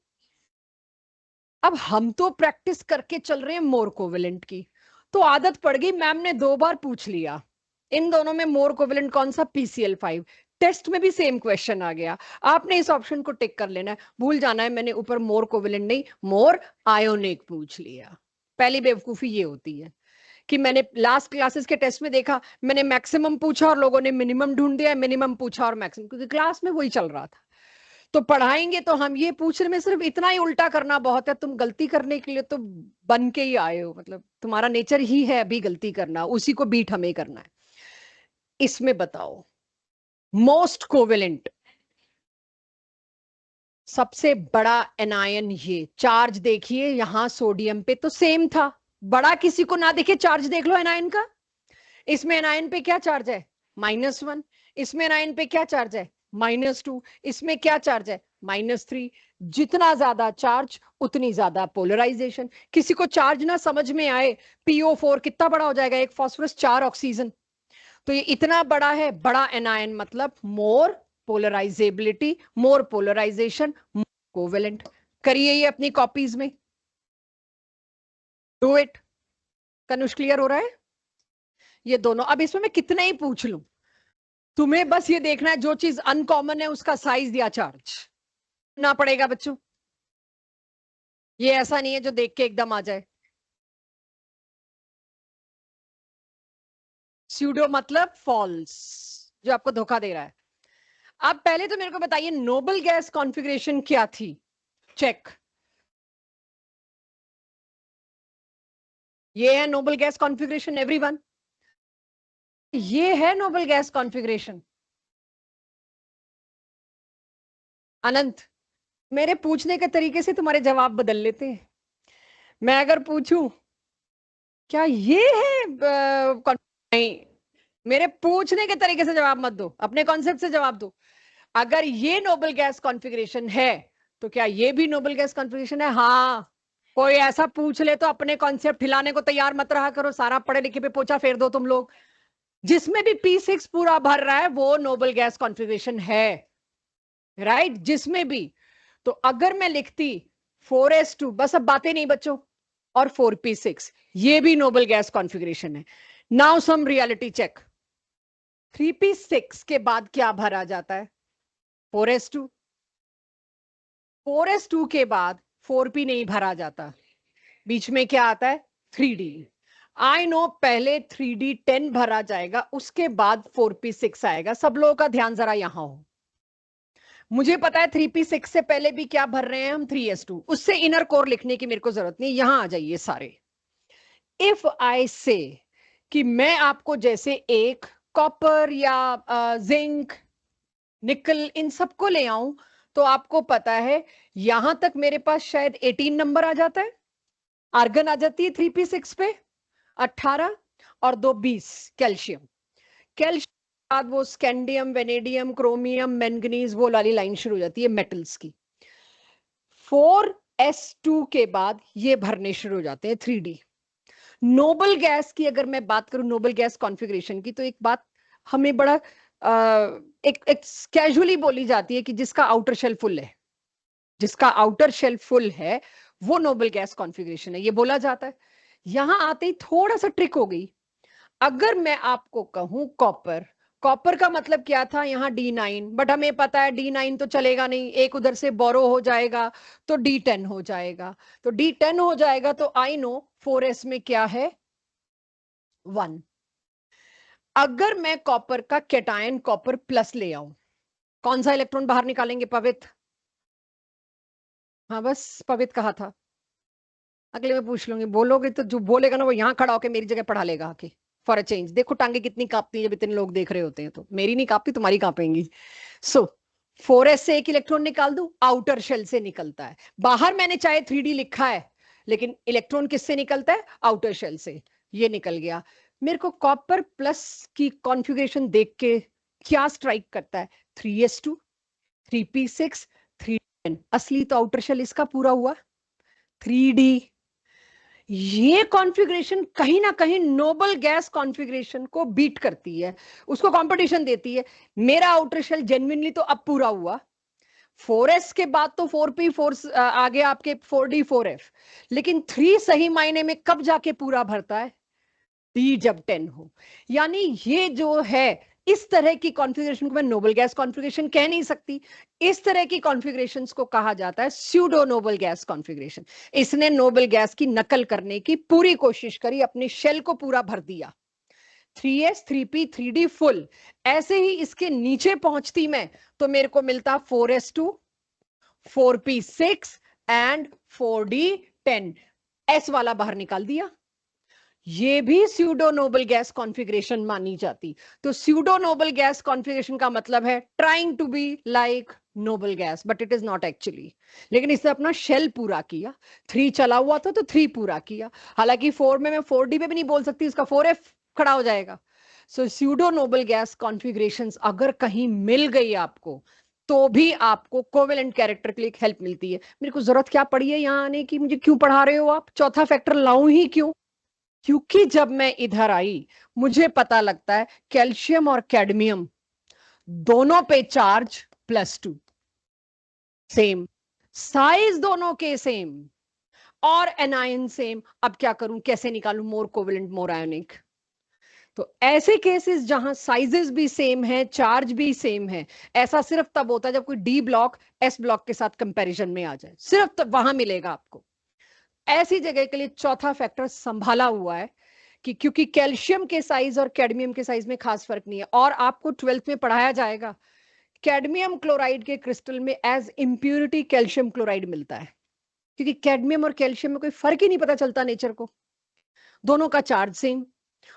अब हम तो प्रैक्टिस करके चल रहे हैं मोर कोवेलेंट की, तो आदत पड़ गई, मैम ने 2 बार पूछ लिया इन दोनों में मोर कोवेलेंट कौन सा, PCl5। टेस्ट में भी सेम क्वेश्चन आ गया, आपने इस ऑप्शन को टिक कर लेना है, भूल जाना है मैंने ऊपर मोर कोवेलेंट नहीं मोर आयोनिक पूछ लिया। पहली बेवकूफी ये होती है कि मैंने लास्ट क्लासेस के टेस्ट में देखा, मैंने मैक्सिमम पूछा और लोगों ने मिनिमम ढूंढ दिया, मिनिमम पूछा और मैक्सिमम, क्योंकि क्लास में वही चल रहा था। तो पढ़ाएंगे तो हम ये पूछने में सिर्फ इतना ही उल्टा करना बहुत है, तुम गलती करने के लिए तो बन के ही आए हो, मतलब तुम्हारा नेचर ही है अभी गलती करना, उसी को बीट हमें करना है। इसमें बताओ मोस्ट कोवेलेंट सबसे बड़ा एनायन, ये चार्ज देखिए यहां सोडियम पे तो सेम था, बड़ा किसी को ना देखे चार्ज देख लो एनायन का। इसमें एनायन पे क्या चार्ज है, -1। इसमें एनायन पे क्या चार्ज है, -2। इसमें क्या चार्ज है, -3। जितना ज्यादा चार्ज उतनी ज्यादा पोलराइजेशन। किसी को चार्ज ना समझ में आए, PO4 कितना बड़ा हो जाएगा, एक फास्फोरस 4 ऑक्सीजन, तो ये इतना बड़ा है, बड़ा एनायन मतलब मोर पोलराइजेबिलिटी, मोर पोलराइजेशन, कोवेलेंट। करिए ये अपनी कॉपीज में, डू इट। कनुष क्लियर हो रहा है ये दोनों। अब इसमें मैं कितने ही पूछ लूं, तुम्हें बस ये देखना है जो चीज अनकॉमन है उसका साइज या चार्ज ना पड़ेगा बच्चों। ये ऐसा नहीं है जो देख के एकदम आ जाए। स्यूडो मतलब फॉल्स, जो आपको धोखा दे रहा है। अब पहले तो मेरे को बताइए नोबल गैस कॉन्फ़िगरेशन क्या थी, चेक। ये है नोबल गैस कॉन्फ़िगरेशन एवरीवन, ये है नोबल गैस कॉन्फ़िगरेशन। अनंत, मेरे पूछने के तरीके से तुम्हारे जवाब बदल लेते हैं। मैं अगर पूछूं क्या ये है नहीं, मेरे पूछने के तरीके से जवाब मत दो, अपने कॉन्सेप्ट से जवाब दो। अगर ये नोबल गैस कॉन्फ़िगरेशन है तो क्या ये भी नोबल गैस कॉन्फ़िगरेशन है, हाँ। कोई ऐसा पूछ ले तो अपने कॉन्सेप्ट हिलाने को तैयार मत रहा करो, सारा पढ़े लिखे पे पोछा फेर दो तुम लोग। जिसमें भी P6 पूरा भर रहा है वो नोबल गैस कॉन्फ़िगरेशन है, राइट, जिसमें भी। तो अगर मैं लिखती 4s2, बस अब बातें नहीं बच्चों, और 4p6, ये भी नोबल गैस कॉन्फ़िगरेशन है। Now some reality check, 3p6 के बाद क्या भरा जाता है, 4s2। 4s2 के बाद 4p नहीं भरा जाता, बीच में क्या आता है, 3d। आई नो पहले 3d10 भरा जाएगा, उसके बाद 4p6 आएगा। सब लोगों का ध्यान जरा यहां हो, मुझे पता है 3p6 से पहले भी क्या भर रहे हैं हम, 3s2, उससे इनर कोर लिखने की मेरे को जरूरत नहीं, यहां आ जाइए सारे। इफ आई से कि मैं आपको जैसे एक कॉपर या जिंक, निकल, इन सबको ले आऊं, तो आपको पता है यहां तक मेरे पास शायद 18 नंबर आ जाता है, आर्गन आ जाती है 3p6 पे 18, और 2 20 कैल्शियम। कैल्शियम बाद वो स्कैंडियम, वेनेडियम, क्रोमियम, मैंगनीज, वो वाली लाइन शुरू हो जाती है मेटल्स की। 4s2 के बाद ये भरने शुरू हो जाते हैं 3d। नोबल गैस की अगर मैं बात करूं, नोबल गैस कॉन्फ़िगरेशन की, तो एक बात हमें बड़ा एक कैजुअली बोली जाती है कि जिसका आउटर शेल फुल है, जिसका आउटर शेल फुल है वो नोबल गैस कॉन्फ़िगरेशन है, ये बोला जाता है। यहां आते ही थोड़ा सा ट्रिक हो गई। अगर मैं आपको कहूं कॉपर, कॉपर का मतलब क्या था, यहां D9, बट हमें पता है D9 तो चलेगा नहीं, एक उधर से बोरो हो जाएगा तो D10 हो जाएगा, तो D10 हो जाएगा, तो आई नो 4s में क्या है, 1। अगर मैं कॉपर का कैटायन कॉपर प्लस ले आऊं, कौन सा इलेक्ट्रॉन बाहर निकालेंगे, पवित? हाँ बस पवित कहा था, अगले में पूछ लूंगी, बोलोगे तो जो बोलेगा ना वो यहां खड़ा होकर मेरी जगह पढ़ा लेगा आके, फॉर अ चेंज। देखो टांगे कितनी कांपती है जब इतने लोग देख रहे होते हैं, तो मेरी नहीं कांपती, तुम्हारी कांपेंगी। सो 4s से एक इलेक्ट्रॉन निकाल दूं, आउटर शेल से निकलता है। बाहर मैंने चाहे 3d लिखा है, लेकिन इलेक्ट्रॉन किससे निकलता है, आउटर शेल से, ये निकल गया। मेरे को कॉपर प्लस की कॉन्फ़िगरेशन देख के क्या स्ट्राइक करता है, 3s2, 3p6, 3n, असली तो आउटर शेल इसका पूरा हुआ 3d। ये कॉन्फ़िगरेशन कहीं ना कहीं नोबल गैस कॉन्फ़िगरेशन को बीट करती है, उसको कंपटीशन देती है। मेरा आउटर शेल जेन्युइनली तो अब पूरा हुआ, 4s के बाद तो 4p4 आगे आपके 4d 4f, लेकिन 3 सही मायने में कब जाके पूरा भरता है, डी जब 10 हो। यानी ये जो है, इस तरह की कॉन्फ़िगरेशन को मैं नोबल गैस कॉन्फ़िगरेशन कह नहीं सकती, इस तरह की कॉन्फ़िगरेशंस को कहा जाता है स्यूडो नोबल गैस कॉन्फ़िगरेशन। इसने नोबल गैस की नकल करने की पूरी कोशिश करी, अपने शेल को पूरा भर दिया, 3s 3p 3d फुल। ऐसे ही इसके नीचे पहुंचती मैं तो मेरे को मिलता 4s2, 4p6 and 4d10, S वाला बाहर निकाल दिया। ये भी स्यूडो नोबल गैस कॉन्फ़िगरेशन मानी जाती। तो स्यूडो नोबल गैस कॉन्फ़िगरेशन का मतलब है trying to be like noble gas, but it is not actually. लेकिन इसने अपना शेल पूरा किया, 3 चला हुआ था तो 3 पूरा किया। हालांकि 4 में मैं 4d पे भी नहीं बोल सकती, इसका 4f खड़ा हो जाएगा। सो स्यूडो नोबल गैस कॉन्फ़िगरेशंस अगर कहीं मिल गई आपको, तो भी आपको कोवेलेंट कैरेक्टर के लिए हेल्प मिलती है। मेरे को जरूरत क्या पड़ी है यहाँ आने की, मुझे क्यों पढ़ा रहे हो आप, चौथा फैक्टर लाऊं ही क्यों? क्योंकि जब मैं इधर आई मुझे पता लगता है कैल्शियम और कैडमियम दोनों पे चार्ज +2, सेम साइज, दोनों के सेम, और एनायन सेम। अब क्या करूं, कैसे निकालूं मोर कोवेलेंट मोर आयोनिक? तो ऐसे केसेस जहां साइजेस भी सेम है, चार्ज भी सेम है, ऐसा सिर्फ तब होता है जब कोई डी ब्लॉक एस ब्लॉक के साथ कंपैरिजन में आ जाए, सिर्फ तब वहां मिलेगा आपको। ऐसी जगह के लिए चौथा फैक्टर संभाला हुआ है कि क्योंकि कैल्शियम के साइज और कैडमियम के साइज में खास फर्क नहीं है, और आपको 12th में पढ़ाया जाएगा कैडमियम क्लोराइड के क्रिस्टल में एज इंप्यूरिटी कैल्शियम क्लोराइड मिलता है, क्योंकि कैडमियम और कैल्शियम में कोई फर्क ही नहीं पता चलता नेचर को, दोनों का चार्ज सेम,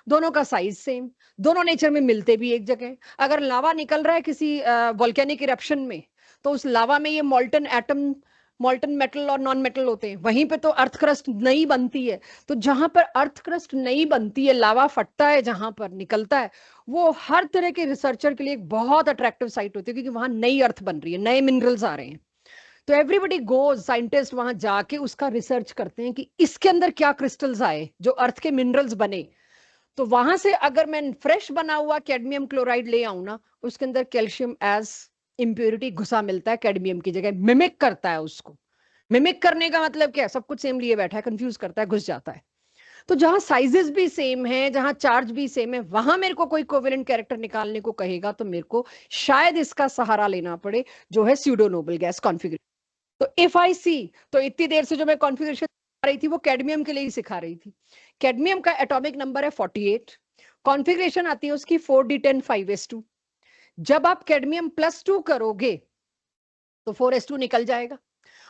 दोनों का साइज सेम, दोनों नेचर में मिलते भी एक जगह। अगर लावा निकल रहा है किसी वोल्केनिक इरप्शन में, तो उस लावा में ये मॉल्टन एटम, मॉल्टन मेटल और नॉन मेटल होते हैं, वहीं पे तो अर्थ क्रस्ट नई बनती है। तो जहां पर अर्थ क्रस्ट नई बनती है, लावा फटता है, जहां पर निकलता है, वो हर तरह के रिसर्चर के लिए एक बहुत अट्रैक्टिव साइट होती है, क्योंकि वहां नई अर्थ बन रही है, नए मिनरल्स आ रहे हैं। तो एवरीबडी गोज, साइंटिस्ट वहां जाके उसका रिसर्च करते हैं कि इसके अंदर क्या क्रिस्टल्स आए जो अर्थ के मिनरल्स बने। तो वहां से अगर मैं फ्रेश बना हुआ कैडमियम क्लोराइड ले आऊं ना, उसके अंदर कैल्शियम एज इंप्योरिटी घुसा मिलता है, कैडमियम की जगह मिमिक करता है उसको। मिमिक करने का मतलब क्या है, सब कुछ सेम लिए बैठा है, कंफ्यूज करता है, घुस जाता है। तो जहां साइजेस भी सेम है, जहां चार्ज भी सेम है, वहां मेरे को कोई कोवेलेंट कैरेक्टर निकालने को कहेगा तो मेरे को शायद इसका सहारा लेना पड़े, जो है स्यूडो नोबल गैस कॉन्फ़िगरेशन। तो इफ आई सी, तो इतनी देर से जो मैं कॉन्फ़िगरेशन सिखा रही थी वो कैडमियम के लिए ही सिखा रही थी। कैडमियम का एटॉमिक नंबर है 48, कॉन्फ़िगरेशन आती है उसकी 4d10 5s2। जब आप कैडमियम +2 करोगे तो 4s2 निकल जाएगा।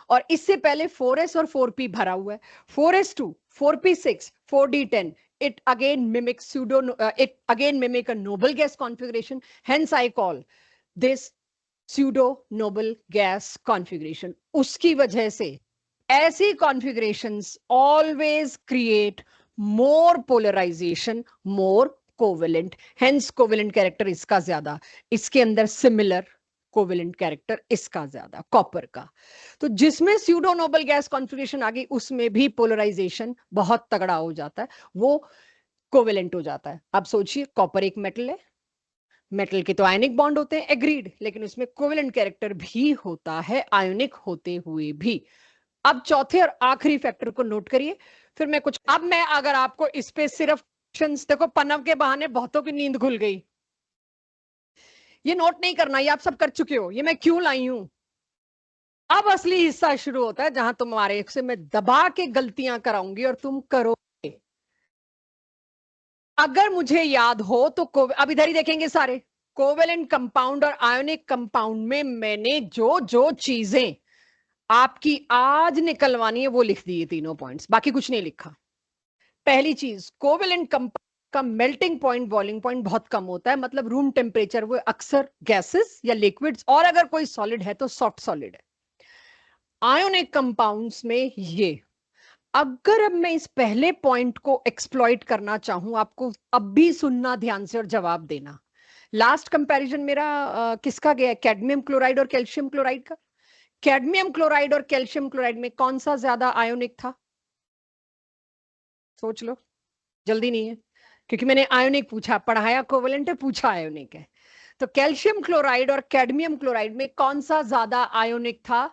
और इससे पहले 4s और 4p भरा हुआ है। 4s2, 4p6, 4d10, it again mimic a noble gas configuration. Hence I call this pseudo noble gas configuration. उसकी वजह से ऐसी configurations always create more polarization, more covalent. Hence covalent character इसका ज्यादा, इसके अंदर similar कोवेलेंट कैरेक्टर इसका ज्यादा, कॉपर का। तो जिसमें स्यूडो नोबल गैस कॉन्फ़िगरेशन आ गई उसमें भी पोलराइजेशन बहुत तगड़ा हो जाता है, वो कोवेलेंट हो जाता है। अब सोचिए, कॉपर एक मेटल है, मेटल के तो आयनिक बॉन्ड होते हैं, एग्रीड, लेकिन उसमें कोवेलेंट कैरेक्टर भी होता है आयनिक होते हुए भी। अब चौथे और आखिरी फैक्टर को नोट करिए, फिर मैं कुछ, अब मैं अगर आपको इस पे सिर्फ देखो, पन्नव के बहाने बहुतों की नींद खुल गई। ये नोट नहीं करना, ये आप सब कर चुके हो, ये मैं क्यों लाई हूं। अब असली हिस्सा शुरू होता है जहां तुम्हारे से मैं दबा के गलतियां कराऊंगी और तुम करोगे। अगर मुझे याद हो तो अब इधर ही देखेंगे सारे कोवेलेंट कंपाउंड और आयोनिक कंपाउंड में मैंने जो जो चीजें आपकी आज निकलवानी है वो लिख दी है, तीनों पॉइंट्स, बाकी कुछ नहीं लिखा। पहली चीज, कोवेलेंट कंपाउंड का मेल्टिंग पॉइंट, बॉइलिंग पॉइंट बहुत कम होता है, मतलब रूम टेम्परेचर वो अक्सर गैसेस या लिक्विड्स, और अगर कोई सॉलिड है तो सॉफ्ट सॉलिड है। आयोनिक कंपाउंड्स में ये, अगर अब मैं इस पहले पॉइंट को एक्सप्लॉइट करना चाहूं, आपको अब भी सुनना ध्यान से और जवाब देना। लास्ट कंपैरिजन मेरा किसका गया, कैडमियम क्लोराइड और कैल्शियम क्लोराइड का। कैडमियम क्लोराइड और कैल्शियम क्लोराइड में कौन सा ज्यादा आयोनिक था, सोच लो, जल्दी नहीं है, क्योंकि मैंने आयोनिक पूछा, पढ़ाया कोवेलेंट है, पूछा आयोनिक है। तो कैल्शियम क्लोराइड और कैडमियम क्लोराइड में कौन सा ज्यादा आयोनिक था,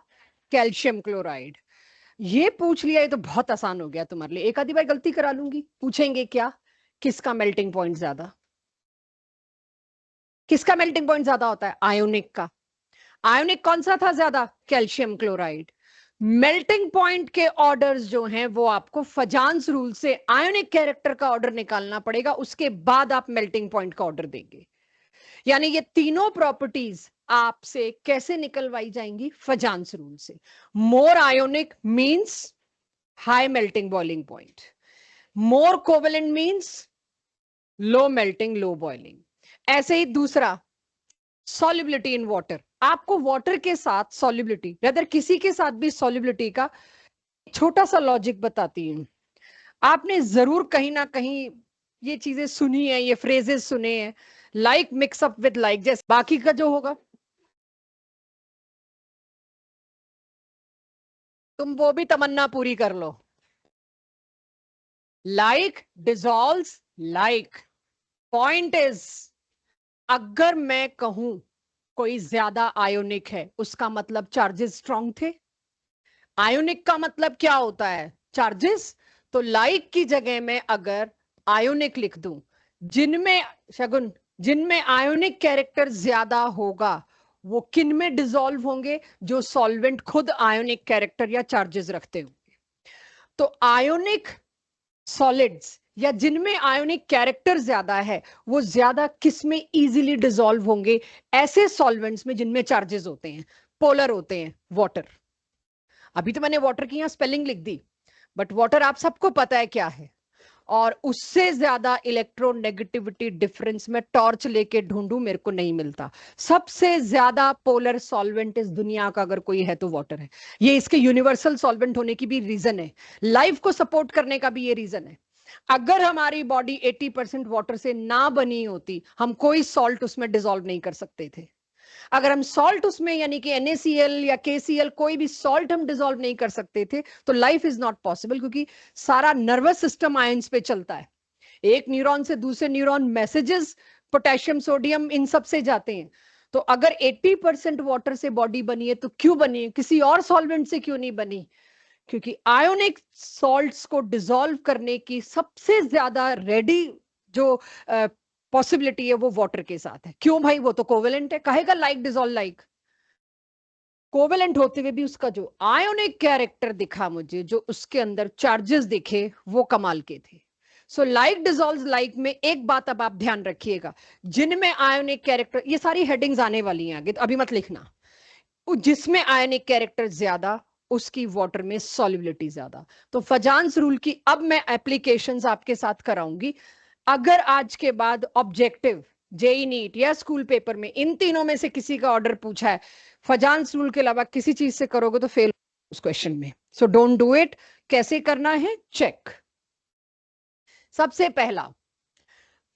कैल्शियम क्लोराइड। ये पूछ लिया, ये तो बहुत आसान हो गया तुम्हारे लिए, एक आधी बार गलती करा लूंगी। पूछेंगे क्या, किसका मेल्टिंग पॉइंट ज्यादा, किसका मेल्टिंग पॉइंट ज्यादा होता है, आयोनिक का। आयोनिक कौन सा था ज्यादा, कैल्शियम क्लोराइड। मेल्टिंग पॉइंट के ऑर्डर्स जो हैं वो आपको फजान्स रूल से आयोनिक कैरेक्टर का ऑर्डर निकालना पड़ेगा, उसके बाद आप मेल्टिंग पॉइंट का ऑर्डर देंगे। यानी ये तीनों प्रॉपर्टीज आपसे कैसे निकलवाई जाएंगी, फजान्स रूल से। More ionic means high melting boiling point, more covalent means low melting low boiling. ऐसे ही दूसरा, सॉल्युबिलिटी इन वाटर, आपको वाटर के साथ सॉल्युबिलिटी, अगर किसी के साथ भी सॉल्युबिलिटी का छोटा सा लॉजिक बताती हूं। आपने जरूर कहीं ना कहीं ये चीजें सुनी है, ये फ्रेजेस सुने हैं, लाइक मिक्सअप विद लाइक, जैसे बाकी का जो होगा तुम वो भी तमन्ना पूरी कर लो। Like dissolves like. Point is, अगर मैं कहूं कोई ज्यादा आयोनिक है, उसका मतलब चार्जेस स्ट्रांग थे। आयोनिक का मतलब क्या होता है, चार्जेस। तो लाइक की जगह में अगर आयोनिक लिख दूं, जिनमें शगुन, जिनमें आयोनिक कैरेक्टर ज्यादा होगा वो किन में डिसॉल्व होंगे, जो सॉल्वेंट खुद आयोनिक कैरेक्टर या चार्जेस रखते होंगे। तो आयोनिक सॉलिड्स या जिनमें आयोनिक कैरेक्टर ज्यादा है वो ज्यादा किस में इजीली डिसॉल्व होंगे, ऐसे सॉल्वेंट्स में जिनमें चार्जेस होते हैं, पोलर होते हैं, वाटर। अभी तो मैंने वाटर की यहां स्पेलिंग लिख दी, बट वाटर आप सबको पता है क्या है। और उससे ज्यादा इलेक्ट्रोनेगेटिविटी डिफरेंस में टॉर्च लेके ढूंढूं, मेरे को नहीं मिलता। सबसे ज्यादा पोलर सॉल्वेंट इस दुनिया का अगर कोई है तो वाटर है। ये इसके यूनिवर्सल सॉल्वेंट होने की भी रीजन है, लाइफ को सपोर्ट करने का भी ये रीजन है। अगर हमारी बॉडी 80% वाटर से ना बनी होती, हम कोई सॉल्ट उसमें डिसॉल्व नहीं कर सकते थे। अगर हम सॉल्ट उसमें, यानी कि NaCl या KCl, कोई भी सॉल्ट हम डिसॉल्व नहीं कर सकते थे, तो लाइफ इज नॉट पॉसिबल, क्योंकि सारा नर्वस सिस्टम आयंस पे चलता है। एक न्यूरॉन से दूसरे न्यूरॉन मैसेजेस पोटेशियम सोडियम इन सब से जाते हैं। तो अगर 80% वाटर से बॉडी बनी है तो क्यों बनी है, किसी और सॉल्वेंट से क्यों नहीं बनी, क्योंकि आयोनिक सॉल्ट्स को डिसॉल्व करने की सबसे ज्यादा रेडी जो पॉसिबिलिटी है वो वाटर के साथ है। क्यों भाई, वो तो कोवेलेंट है, कहेगा लाइक डिसॉल्व लाइक। कोवेलेंट होते हुए भी उसका जो आयोनिक कैरेक्टर दिखा मुझे, जो उसके अंदर चार्जेस दिखे, वो कमाल के थे। सो लाइक डिसॉल्व लाइक में एक बात अब आप ध्यान रखिएगा, जिनमें आयोनिक कैरेक्टर, ये सारी हेडिंग्स आने वाली हैं आगे, तो अभी मत लिखना। जिसमें आयनिक कैरेक्टर ज्यादा उसकी वाटर में सॉल्युबिलिटी ज्यादा। तो फजान्स रूल की अब मैं एप्लीकेशंस आपके साथ कराऊंगी। अगर आज के बाद ऑब्जेक्टिव, जेई नीट या स्कूल पेपर में इन तीनों में से किसी का ऑर्डर पूछा है, फजान्स रूल के अलावा किसी चीज से करोगे तो फेल उस क्वेश्चन में। So don't do it. कैसे करना है चेक। सबसे पहला,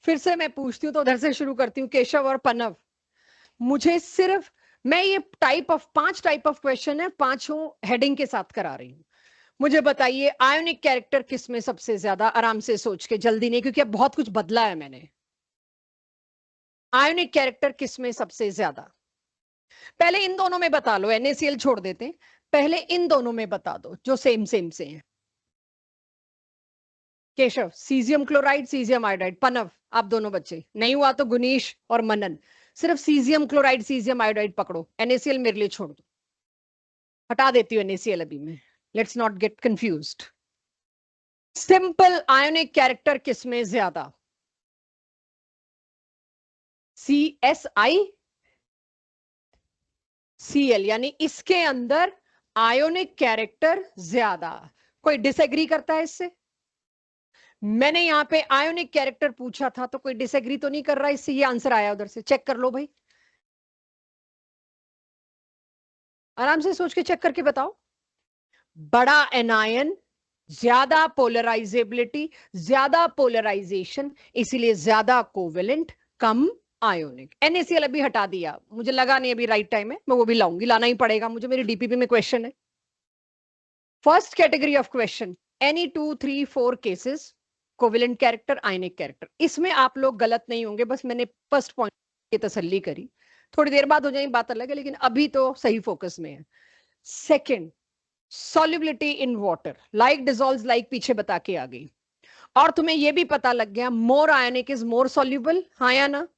फिर से मैं पूछती हूँ तो उधर से शुरू करती हूँ, केशव और पनव, मुझे सिर्फ, मैं ये type of 5 type of question है, पांचों हेडिंग के साथ करा रही हूं। मुझे बताइए आयोनिक कैरेक्टर किस में सबसे ज्यादा, आराम से सोच के, जल्दी नहीं क्योंकि अब बहुत कुछ बदला है मैंने। आयोनिक कैरेक्टर किस में सबसे ज्यादा? पहले इन दोनों में बता लो, NaCl छोड़ देते हैं, पहले इन दोनों में बता दो जो सेम सेम से हैं। Keshav caesium chloride, caesium iodide. पनव आप दोनों बच्चे, नहीं हुआ तो गुनीश और मनन, सिर्फ सीजियम क्लोराइड सीजियम आयोडाइड पकड़ो, NaCl मेरे लिए छोड़ दो, हटा देती हूँ NaCl अभी मैं, let's not gate confused. Simple ionic character किसमें ज्यादा? CSiCl, यानी इसके अंदर आयोनिक कैरेक्टर ज्यादा। कोई डिसएग्री करता है इससे? मैंने यहां पे आयोनिक कैरेक्टर पूछा था तो कोई डिसएग्री तो नहीं कर रहा इससे, ये आंसर आया उधर से, चेक कर लो भाई, आराम से सोच के चेक करके बताओ। बड़ा एनायन, ज्यादा पोलराइजेबिलिटी, ज्यादा पोलराइजेशन, इसीलिए ज्यादा कोवेलेंट, कम आयोनिक। NaCl अभी हटा दिया, मुझे लगा नहीं अभी राइट टाइम है, मैं वो भी लाऊंगी, लाना ही पड़ेगा मुझे, मेरी डीपीपी में क्वेश्चन है। First category of question, any 2, 3, 4 cases, covalent character, ionic character, इसमें आप लोग गलत नहीं होंगे, बस मैंने फर्स्ट पॉइंट की तसल्ली करी, थोड़ी देर बाद हो जाएगी बात अलग है, लेकिन अभी तो सही फोकस में है। Second, solubility in water, like dissolves like पीछे बता के आ गई, और तुम्हें यह भी पता लग गया more ionic is more soluble, हाँ या ना?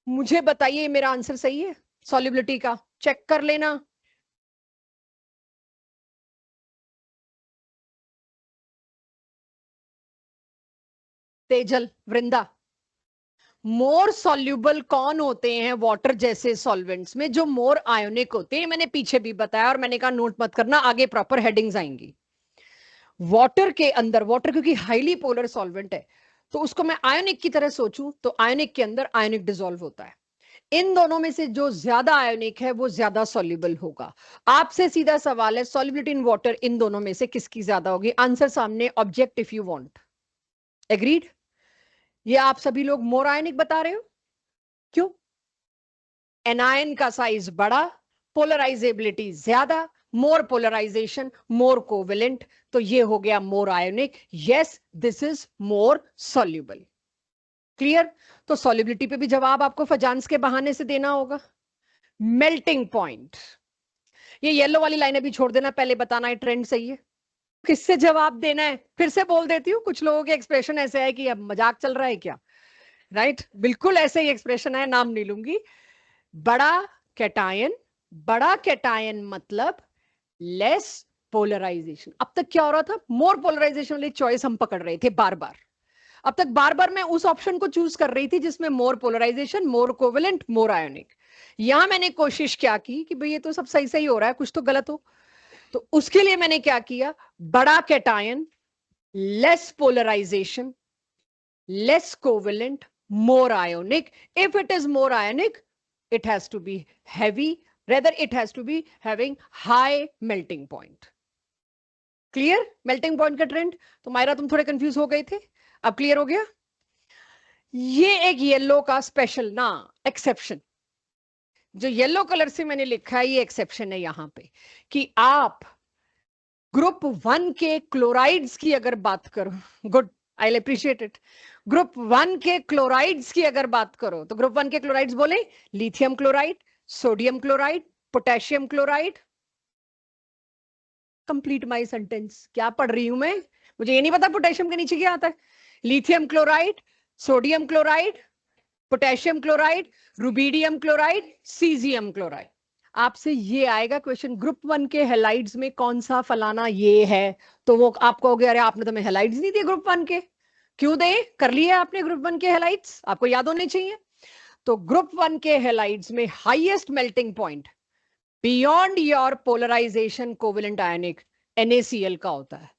मुझे बताइए मेरा आंसर सही है? solubility का चेक कर लेना। तेजल, वृंदा, मोर सॉल्युबल कौन होते हैं वाटर जैसे सॉल्वेंट्स में? जो मोर आयोनिक होते हैं, मैंने पीछे भी बताया और मैंने कहा नोट मत करना, आगे प्रॉपर हेडिंग्स आएंगी। वाटर के अंदर, वाटर क्योंकि हाईली पोलर सॉल्वेंट है, तो उसको मैं आयोनिक की तरह सोचूं तो आयोनिक के अंदर आयोनिक डिसॉल्व होता है। इन दोनों में से जो ज्यादा आयोनिक है वो ज्यादा सॉल्युबल होगा। आपसे सीधा सवाल है, सॉल्युबिलिटी इन वाटर इन दोनों में से किसकी ज्यादा होगी? आंसर सामने, object if you want. Agreed? ये आप सभी लोग मोर आयोनिक बता रहे हो, क्यों? एनायन का साइज बड़ा, पोलराइजेबिलिटी ज्यादा, मोर पोलराइजेशन, मोर कोवेलेंट, तो ये हो गया more ionic. Yes, this is more soluble. Clear? तो सॉल्युबिलिटी पे भी जवाब आपको फजान्स के बहाने से देना होगा। मेल्टिंग पॉइंट, ये येलो वाली लाइन अभी छोड़ देना, पहले बताना है ट्रेंड सही है, किससे जवाब देना है? फिर से बोल देती हूँ, कुछ लोगों के एक्सप्रेशन ऐसे है कि अब मजाक चल रहा है क्या, राइट? बिल्कुल ऐसे ही एक्सप्रेशन है, नाम नहीं लूंगी। बड़ा कैटायन, बड़ा कैटायन मतलब लेस पोलराइजेशन। अब तक क्या हो रहा था? मोर पोलराइजेशन वाली चॉइस हम पकड़ रहे थे बार बार, अब तक बार बार मैं उस ऑप्शन को चूज कर रही थी जिसमें मोर पोलराइजेशन, मोर कोवेलेंट, मोर आयोनिक। यहां मैंने कोशिश क्या की कि भाई ये तो सब सही सही हो रहा है, कुछ तो गलत हो, तो उसके लिए मैंने क्या किया, बड़ा cation, less polarization, less covalent, more ionic. If it is more ionic, it has to be heavy, rather it has to be having high melting point. Clear? Melting point का ट्रेंड। तो मायरा तुम थोड़े कंफ्यूज हो गए थे, अब clear हो गया? ये एक येलो का स्पेशल ना एक्सेप्शन, जो येलो कलर से मैंने लिखा है ये एक्सेप्शन है यहां पे, कि आप ग्रुप 1 के क्लोराइड्स की अगर बात करो, good, I appreciate it, group 1 के क्लोराइड्स की अगर बात करो तो ग्रुप 1 के क्लोराइड्स बोले lithium chloride, sodium chloride, potassium chloride. Complete my sentence, क्या पढ़ रही हूं मैं? मुझे ये नहीं पता पोटेशियम के नीचे क्या आता है। Lithium chloride, sodium chloride, potassium chloride, rubidium chloride, caesium chloride. आपसे ये आएगा क्वेश्चन, ग्रुप 1 के हेलाइड्स में कौन सा फलाना ये है, तो वो आप कहोगे अरे आपने तो हमें हेलाइड्स नहीं दिए ग्रुप 1 के। क्यों दे? कर लिए आपने ग्रुप 1 के हेलाइड्स, आपको याद होने चाहिए। तो ग्रुप 1 के हेलाइड्स में highest melting point beyond your polarization covalent ionic NaCl का होता है,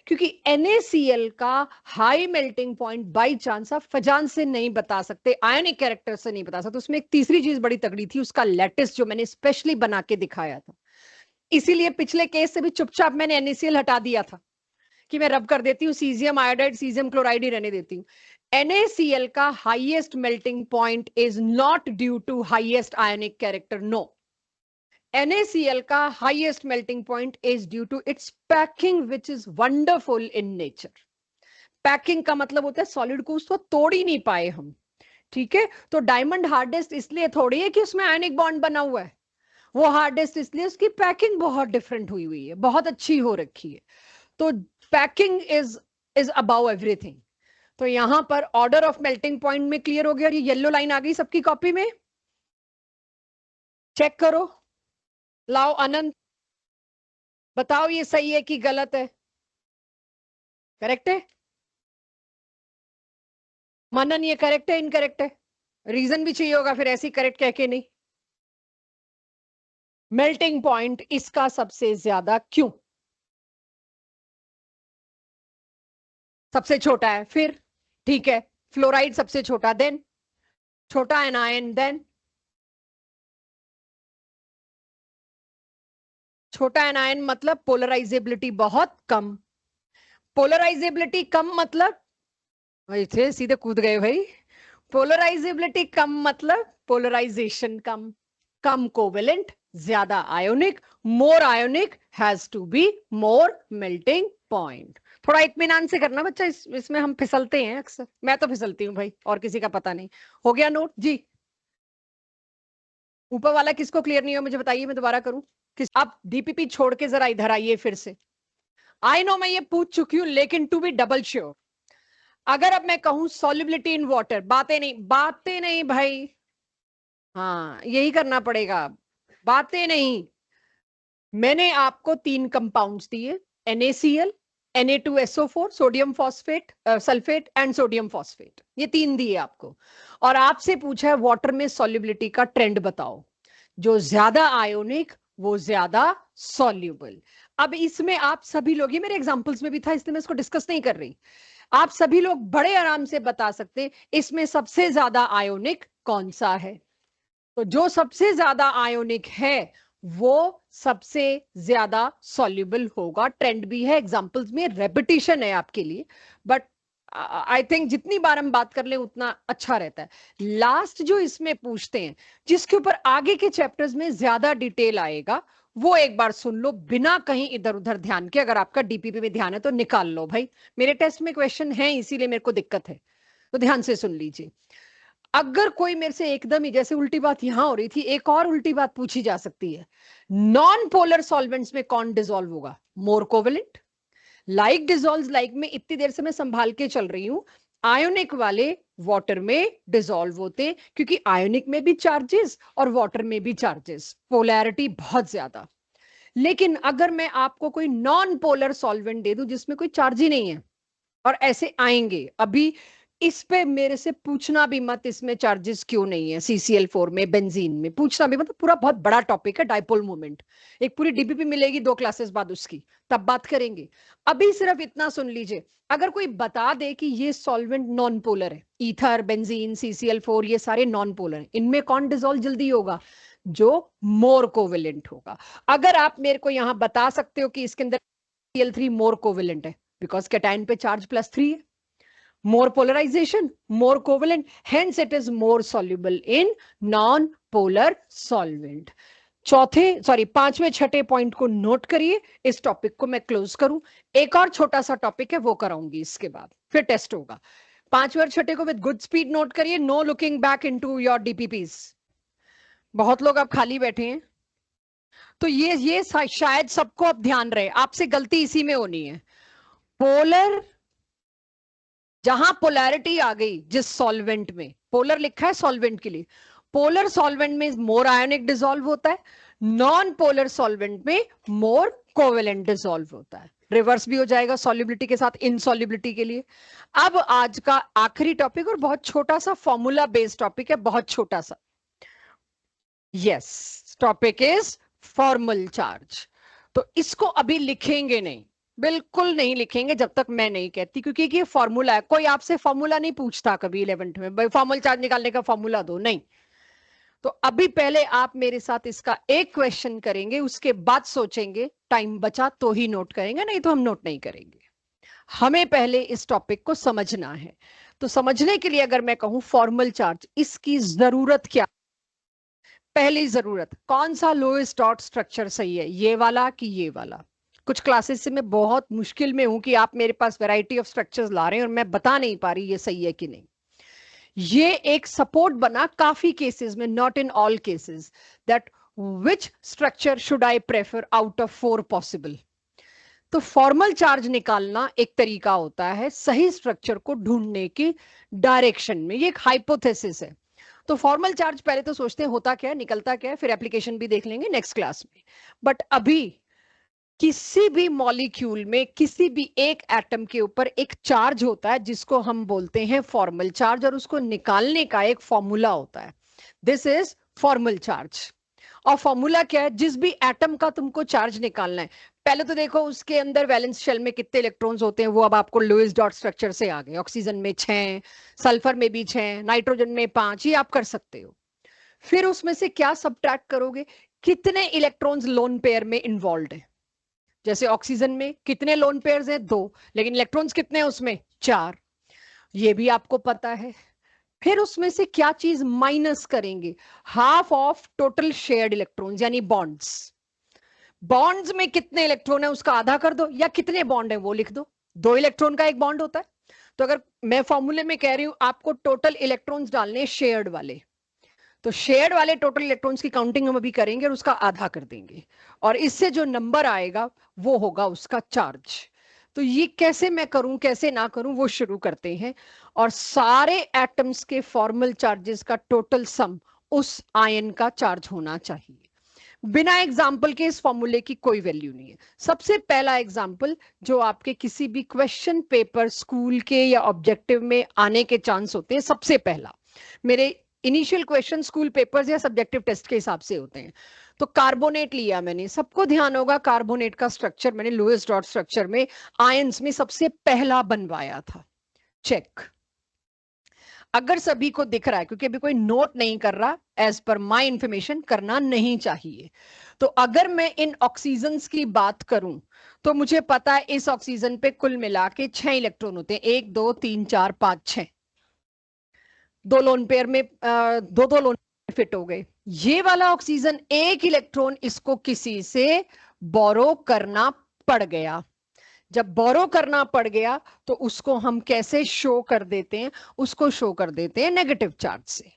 क्योंकि NaCl का high melting point by chance आप फजान से नहीं बता सकते, आयनिक कैरेक्टर से नहीं बता सकते। उसमें एक तीसरी चीज बड़ी तगड़ी थी, उसका लैटिस, जो मैंने स्पेशली बना के दिखाया था। इसीलिए पिछले केस से भी चुपचाप मैंने NaCl हटा दिया था कि मैं रब कर देती हूँ, सीजियम आयोडाइड सीजियम क्लोराइड ही रहने देती हूँ। NaCl का highest melting point is not due to highest ionic character, no. NaCl का highest melting point is due to its packing, which is wonderful in nature. Packing का मतलब होता है सॉलिड को उसको तोड़ ही नहीं पाए हम, ठीक है। तो डायमंड हार्डेस्ट इसलिए थोड़ी है कि उसमें आयनिक बॉन्ड बना हुआ है, वो हार्डेस्ट इसलिए उसकी पैकिंग बहुत डिफरेंट हुई हुई है, बहुत अच्छी हो रखी है। तो पैकिंग इज अबाउ एवरीथिंग। तो यहां पर ऑर्डर ऑफ मेल्टिंग पॉइंट में क्लियर हो गया। और ये येलो लाइन आ गई सबकी कॉपी में, चेक करो। लाओ अनंत, बताओ ये सही है कि गलत है? करेक्ट है? मनन ये करेक्ट है इनकरेक्ट है? रीजन भी चाहिए होगा, फिर ऐसी करेक्ट कह के नहीं। मेल्टिंग पॉइंट इसका सबसे ज्यादा क्यों? सबसे छोटा है, फिर ठीक है। फ्लोराइड सबसे छोटा, देन छोटा एनायन, देन छोटा एनायन मतलब पोलराइजेबिलिटी बहुत कम। पोलराइजेबिलिटी कम मतलब भाई थे सीधे कूद गए भाई। पोलराइजेबिलिटी कम मतलब पोलराइजेशन कम, कम कोवेलेंट, ज्यादा ionic. More ionic has to be more melting point. थोड़ा इत्मीनान से करना बच्चा, इसमें हम फिसलते हैं अक्सर, मैं तो फिसलती हूँ भाई, और किसी का पता नहीं। हो गया नोट जी? ऊपर वाला किसको क्लियर नहीं हो मुझे बताइए, मैं दोबारा करूं? किस आप DPP छोड़ के जरा इधर आइए फिर से। आई नो मैं ये पूछ चुकी हूं, लेकिन टू बी डबल श्योर, अगर अब मैं कहूं सॉल्युबिलिटी इन वाटर, बातें नहीं भाई, हाँ यही करना पड़ेगा, बातें नहीं। मैंने आपको 3 कंपाउंड्स दिए, NaCl, Na2SO4, sodium phosphate sulphate and sodium phosphate, ये 3 दिए आपको। और आपसे पूछा है वाटर में सॉल्युबिलिटी का ट्रेंड बताओ, जो ज्यादा आयोनिक वो ज्यादा सॉल्युबल। अब इसमें आप सभी लोग, ये मेरे एग्जांपल्स में भी था इसलिए मैं इसको डिस्कस नहीं कर रही, आप सभी लोग बड़े आराम से बता सकते इसमें सबसे ज्यादा आयोनिक कौन सा है। तो जो सबसे ज्यादा आयोनिक है वो सबसे ज्यादा सॉल्युबल होगा। ट्रेंड भी है, एग्जांपल्स में रेपिटेशन है आपके लिए, बट आई थिंक जितनी बार हम बात कर ले उतना अच्छा रहता है। लास्ट जो इसमें पूछते हैं, जिसके ऊपर आगे के चैप्टर्स में ज्यादा डिटेल आएगा, वो एक बार सुन लो बिना कहीं इधर उधर ध्यान के। अगर आपका DPP में ध्यान है तो निकाल लो भाई, मेरे टेस्ट में क्वेश्चन है इसीलिए मेरे को दिक्कत है, तो ध्यान से सुन लीजिए। अगर कोई मेरे से एकदम ही, जैसे उल्टी बात यहां हो रही थी, एक और उल्टी बात पूछी जा सकती है, नॉन पोलर सॉल्वेंट्स में कौन डिसॉल्व होगा? मोर कोवेलेंट। लाइक डिसॉल्व लाइक में इतनी देर से मैं संभाल के चल रही हूं, आयोनिक वाले वाटर में डिसॉल्व होते हैं, क्योंकि आयोनिक में भी चार्जेस और वाटर में भी चार्जेस, पोलैरिटी बहुत ज्यादा। लेकिन अगर मैं आपको कोई नॉन पोलर सॉल्वेंट दे दूं जिसमें कोई चार्ज ही नहीं है, और ऐसे आएंगे अभी, इस पे मेरे से पूछना भी मत इसमें चार्जेस क्यों नहीं है, CCl4 में, बेंजीन में, पूछना भी मतलब, पूरा बहुत बड़ा टॉपिक है डाइपोल मोमेंट, एक पूरी DPP मिलेगी 2 क्लासेस बाद उसकी, तब बात करेंगे। अभी सिर्फ इतना सुन लीजिए, अगर कोई बता दे कि ये सॉल्वेंट नॉन पोलर है, ईथर, बेंजीन, CCl4 ये सारे नॉन पोलर हैं, इनमें कौन डिसॉल्व जल्दी होगा? जो मोर कोवेलेंट होगा। अगर आप मेरे को यहां बता सकते हो कि इसके अंदर Cl3 मोर कोवेलेंट है, बिकॉज कैटायन पे चार्ज +3 है, more polarization, more covalent, hence it is more soluble in non-polar solvent. पांचवें छठे पॉइंट को नोट करिए, इस टॉपिक को मैं क्लोज करूं। एक और छोटा सा टॉपिक है वो कराऊंगी इसके बाद, फिर टेस्ट होगा। पांचवें और छठे को विद गुड स्पीड नोट करिए, no looking back into your DPPs। बहुत लोग अब खाली बैठे हैं, तो ये शायद सबको अब ध्यान रहे, आपसे गलती इसी में होनी है। पोलर, जहां पोलैरिटी आ गई जिस सॉल्वेंट में, पोलर लिखा है सॉल्वेंट के लिए, पोलर सॉल्वेंट में मोर आयोनिक डिसॉल्व होता है, नॉन पोलर सॉल्वेंट में मोर कोवेलेंट डिसॉल्व होता है। रिवर्स भी हो जाएगा सॉल्युबिलिटी के साथ इनसॉल्युबिलिटी के लिए। अब आज का आखिरी टॉपिक, और बहुत छोटा सा फॉर्मूला बेस्ड टॉपिक है, बहुत छोटा सा। Yes, topic is formal charge. तो इसको अभी लिखेंगे नहीं, बिल्कुल नहीं लिखेंगे जब तक मैं नहीं कहती, क्योंकि ये फॉर्मूला है। कोई आपसे फॉर्मूला नहीं पूछता कभी 11th में, भाई फॉर्मल चार्ज निकालने का फॉर्मूला दो, नहीं। तो अभी पहले आप मेरे साथ इसका एक क्वेश्चन करेंगे, उसके बाद सोचेंगे, टाइम बचा तो ही नोट करेंगे, नहीं तो हम नोट नहीं करेंगे। हमें पहले इस टॉपिक को समझना है। तो समझने के लिए अगर मैं कहूं फॉर्मल चार्ज, इसकी जरूरत क्या? पहली जरूरत, कौन सा लोएस्ट डॉट स्ट्रक्चर सही है, ये वाला कि ये वाला? कुछ क्लासेस से मैं बहुत मुश्किल में हूं कि आप मेरे पास वैरायटी ऑफ स्ट्रक्चर्स ला रहे हैं और मैं बता नहीं पा रही ये सही है कि नहीं। ये एक सपोर्ट बना काफी केसेस में, not in all cases, that which structure should I prefer out of 4 possible. तो फॉर्मल चार्ज निकालना एक तरीका होता है सही स्ट्रक्चर को ढूंढने की डायरेक्शन में, ये एक हाइपोथेसिस है। तो फॉर्मल चार्ज पहले तो सोचते हैं होता क्या है, निकलता क्या है, फिर एप्लीकेशन भी देख लेंगे नेक्स्ट क्लास में। बट अभी किसी भी मॉलिक्यूल में किसी भी एक एटम के ऊपर एक चार्ज होता है जिसको हम बोलते हैं फॉर्मल चार्ज, और उसको निकालने का एक फॉर्मूला होता है, दिस इज फॉर्मल चार्ज। और फॉर्मूला क्या है? जिस भी एटम का तुमको चार्ज निकालना है, पहले तो देखो उसके अंदर वैलेंस शेल में कितने इलेक्ट्रॉन्स होते हैं, वो अब आपको लुईस डॉट स्ट्रक्चर से आ गए। ऑक्सीजन में 6, सल्फर में भी 6, नाइट्रोजन में 5, ये आप कर सकते हो। फिर उसमें से क्या सब्ट्रैक्ट करोगे? कितने इलेक्ट्रॉन्स लोन पेयर में इन्वॉल्व है। जैसे ऑक्सीजन में कितने लोन पेयर्स हैं? 2, लेकिन इलेक्ट्रॉन्स कितने हैं उसमें? 4, ये भी आपको पता है। फिर उसमें से क्या चीज माइनस करेंगे? Half of total shared electrons, यानी बॉन्ड्स। बॉन्ड्स में कितने इलेक्ट्रॉन है उसका आधा कर दो, या कितने बॉन्ड है वो लिख दो। 2 इलेक्ट्रॉन का एक बॉन्ड होता है। तो अगर मैं फॉर्मूले में कह रही हूं आपको टोटल इलेक्ट्रॉन्स डालने शेयर्ड वाले, तो शेयर्ड वाले टोटल इलेक्ट्रॉन्स की काउंटिंग हम अभी करेंगे और उसका आधा कर देंगे, और इससे जो नंबर आएगा वो होगा उसका चार्ज। तो ये कैसे मैं करूं कैसे ना करूं वो शुरू करते हैं। और सारे एटम्स के फॉर्मल चार्जेस का टोटल सम उस आयन का चार्ज होना चाहिए। बिना एग्जाम्पल के इस फॉर्मूले की कोई वैल्यू नहीं है। सबसे पहला एग्जाम्पल जो आपके किसी भी क्वेश्चन पेपर स्कूल के या ऑब्जेक्टिव में आने के चांस होते हैं, सबसे पहला, मेरे इनिशियल क्वेश्चन स्कूल पेपर्स या सब्जेक्टिव टेस्ट के हिसाब से होते हैं। तो कार्बोनेट लिया मैंने, सबको ध्यान होगा कार्बोनेट का स्ट्रक्चर मैंने लोएस्ट डॉट स्ट्रक्चर में आयंस में सबसे पहला बनवाया था। चेक। अगर सभी को दिख रहा है, क्योंकि अभी कोई नोट नहीं कर रहा, एज पर माय इंफॉर्मेशन करना नहीं चाहिए। तो अगर मैं इन ऑक्सीजन्स की बात करूं तो मुझे पता है इस ऑक्सीजन पे कुल मिला के 6 इलेक्ट्रॉन होते हैं, 1 2 3 4 5 6। 2 लोन पेयर में 2 लोन फिट हो गए। ये वाला ऑक्सीजन 1 इलेक्ट्रॉन इसको किसी से बोरो करना पड़ गया। जब बोरो करना पड़ गया तो उसको हम कैसे शो कर देते हैं? उसको शो कर देते हैं नेगेटिव चार्ज से।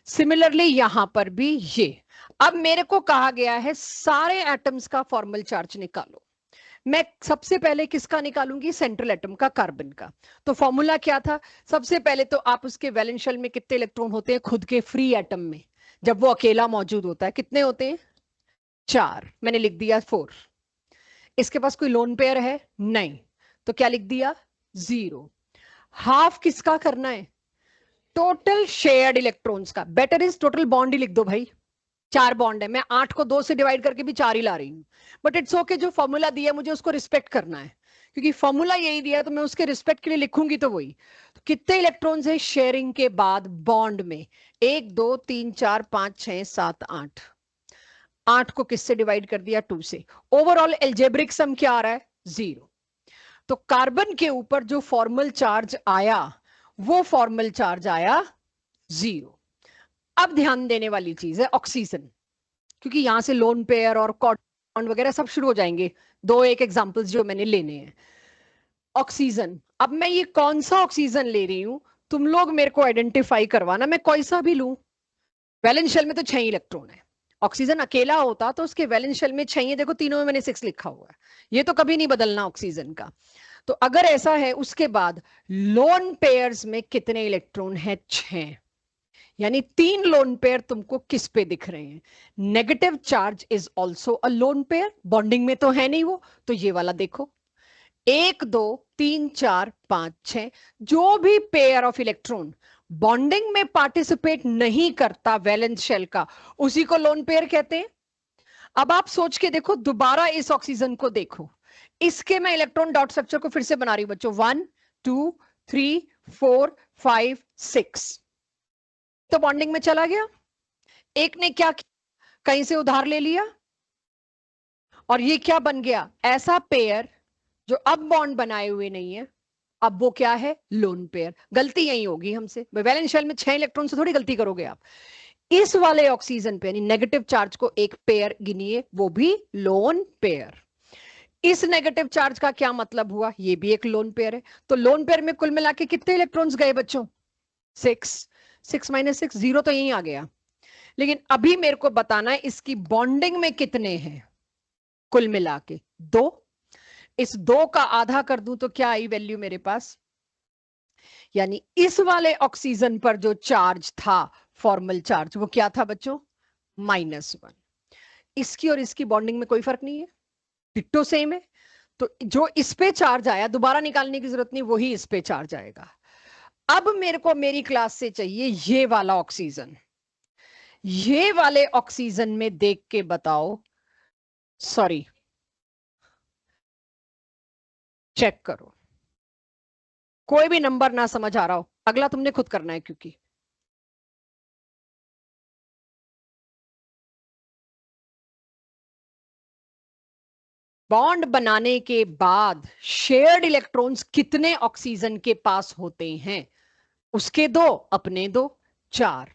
सिमिलरली यहां पर भी ये। अब मेरे को कहा गया है सारे एटम्स का फॉर्मल चार्ज निकालो। मैं सबसे पहले किसका निकालूंगी? सेंट्रल एटम का, कार्बन का। तो फॉर्मूला क्या था? सबसे पहले तो आप उसके वैलेंस शेल में कितने इलेक्ट्रॉन होते हैं खुद के फ्री एटम में, जब वो अकेला मौजूद होता है, कितने होते हैं? 4, मैंने लिख दिया 4। इसके पास कोई लोन पेयर है? नहीं, तो क्या लिख दिया? 0। हाफ किसका करना है? टोटल शेयर्ड इलेक्ट्रॉन्स का। बेटर इज टोटल बॉन्ड ही लिख दो भाई, 4 बॉन्ड है। मैं 8 को 2 से डिवाइड करके भी 4 ही ला रही हूं, बट इट्स ओके। जो फॉर्मूला दिया मुझे उसको रिस्पेक्ट करना है, क्योंकि फॉर्मूला यही दिया तो मैं उसके रिस्पेक्ट के लिए लिखूंगी। तो वही, तो कितने इलेक्ट्रॉन्स है शेयरिंग के बाद बॉन्ड में? 1 2 3 4 5 6 7 8। 8 को किससे डिवाइड कर दिया? 2 से। ओवरऑल एल्जेब्रिक सम क्या आ रहा है? 0। तो कार्बन के ऊपर जो फॉर्मल चार्ज आया वो फॉर्मल चार्ज आया 0। अब ध्यान देने वाली चीज है ऑक्सीजन, क्योंकि यहां से लोन पेयर और कॉर्ड वगैरह सब शुरू हो जाएंगे। 2 एक एग्जांपल्स जो मैंने लेने हैं। ऑक्सीजन, अब मैं ये कौन सा ऑक्सीजन ले रही हूं तुम लोग मेरे को आइडेंटिफाई करवाना। मैं कोई सा भी लूं, वैलेंस शेल में तो 6 इलेक्ट्रॉन है। ऑक्सीजन अकेला होता तो उसके वैलेंस शेल में 6 है, देखो तीनों में मैंने 6 लिखा हुआ है, ये तो कभी नहीं बदलना ऑक्सीजन का। तो अगर ऐसा है, उसके बाद लोन पेयर्स में कितने इलेक्ट्रॉन है? 6। यानी 3 लोन पेयर तुमको किस पे दिख रहे हैं? Negative charge is also a lone pair, bonding में तो है नहीं वो, तो ये वाला देखो 1 2 3 4 5 6। जो भी पेयर ऑफ इलेक्ट्रॉन बॉन्डिंग में पार्टिसिपेट नहीं करता वैलेंस शेल का, उसी को लोन पेयर कहते हैं। अब आप सोच के देखो, दोबारा इस ऑक्सीजन को देखो, इसके मैं इलेक्ट्रॉन डॉट स्ट्रक्चर को फिर से बना रही हूं बच्चों, 1 2 3 4 5 6, तो बॉन्डिंग में चला गया। एक ने क्या किया, कहीं से उधार ले लिया, और ये क्या बन गया, ऐसा पेयर जो अब बॉन्ड बनाए हुए नहीं है, अब वो क्या है, लोन पेयर। गलती यही होगी हमसे, वैलेंस शेल में 6 इलेक्ट्रॉन से थोड़ी गलती करोगे आप। इस वाले ऑक्सीजन पे यानी नेगेटिव चार्ज को एक पेयर गिनिए, वो भी लोन पेयर। इस नेगेटिव चार्ज का क्या मतलब हुआ, ये भी एक लोन पेयर है। तो लोन पेयर में कुल मिला के कितने इलेक्ट्रॉन्स गए बच्चों, 6। 6 - 6 0 तो यहीं आ गया। लेकिन अभी मेरे को बताना है इसकी बॉन्डिंग में कितने हैं, कुल मिला के 2। इस 2 का आधा कर दूं तो क्या आई वैल्यू मेरे पास, यानी इस वाले ऑक्सीजन पर जो चार्ज था, फॉर्मल चार्ज, वो क्या था बच्चों, -1। इसकी और इसकी बॉन्डिंग में कोई फर्क नहीं है, डिट्टो सेम है। तो जो इस पे चार्ज आया, दोबारा निकालने की जरूरत नहीं, वही इस पे चार्ज आएगा। अब मेरे को मेरी क्लास से चाहिए ये वाला ऑक्सीजन। ये वाले ऑक्सीजन में देख के बताओ, सॉरी चेक करो, कोई भी नंबर ना समझ आ रहा हो, अगला तुमने खुद करना है, क्योंकि बॉन्ड बनाने के बाद शेयर्ड इलेक्ट्रॉन्स कितने ऑक्सीजन के पास होते हैं, उसके 2 अपने 2 4,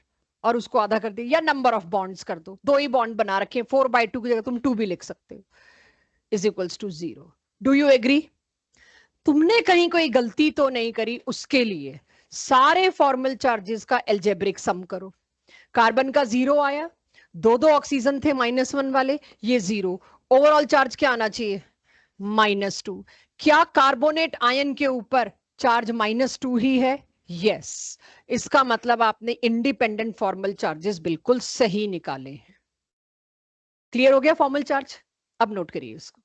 और उसको आधा कर दिया, या नंबर ऑफ बॉन्ड्स कर दो, 2 ही बॉन्ड बना रखे, 4/2 की जगह तुम 2 भी लिख सकते हो, is equals to 0। Do you agree? तुमने कहीं कोई गलती तो नहीं करी, उसके लिए सारे फॉर्मल चार्जेस का एल्जेब्रिक सम करो। कार्बन का 0 आया, 2 ऑक्सीजन थे -1 वाले, ये 0। ओवरऑल चार्ज क्या आना चाहिए, -2। क्या कार्बोनेट आयन के ऊपर चार्ज -2 ही है? यस। इसका मतलब आपने इंडिपेंडेंट फॉर्मल चार्जेस बिल्कुल सही निकाले हैं। क्लियर हो गया फॉर्मल चार्ज? अब नोट करिए इसको।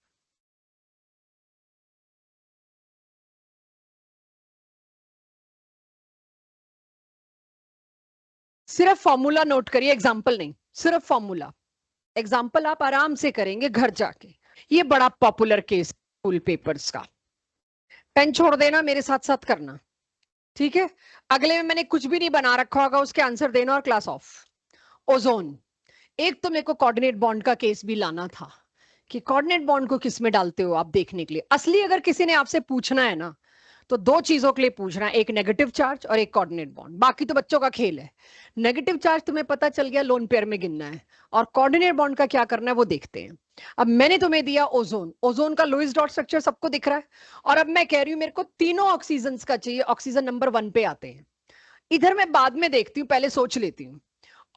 सिर्फ फॉर्मूला नोट करिए, एग्जाम्पल नहीं, सिर्फ फॉर्मूला। एग्जाम्पल आप आराम से करेंगे घर जाके। ये बड़ा पॉपुलर केस स्कूल पेपर्स का। पेन छोड़ देना, मेरे साथ साथ करना, ठीक है? अगले में मैंने कुछ भी नहीं बना रखा होगा, उसके आंसर देना और क्लास ऑफ। ओजोन, एक तो मेरे को कोऑर्डिनेट बॉन्ड का केस भी लाना था कि कोऑर्डिनेट बॉन्ड को किस में डालते हो आप, देखने के लिए। असली अगर किसी ने आपसे पूछना है ना, तो 2 चीजों के लिए पूछना है, एक नेगेटिव चार्ज और एक कोऑर्डिनेट बॉन्ड। बाकी तो बच्चों का खेल है। नेगेटिव चार्ज तुम्हें पता चल गया, लोन पेयर में गिनना है, और कोऑर्डिनेट बॉन्ड का क्या करना है वो देखते हैं। अब मैंने तुम्हें दिया ओजोन, ओजोन का लुईस डॉट स्ट्रक्चर सबको दिख रहा है, और अब मैं कह रही हूं मेरे को तीनों ऑक्सीजन का चाहिए, ऑक्सीजन नंबर 1 पे आते हैं। इधर मैं बाद में देखती हूँ, पहले सोच लेती हूँ।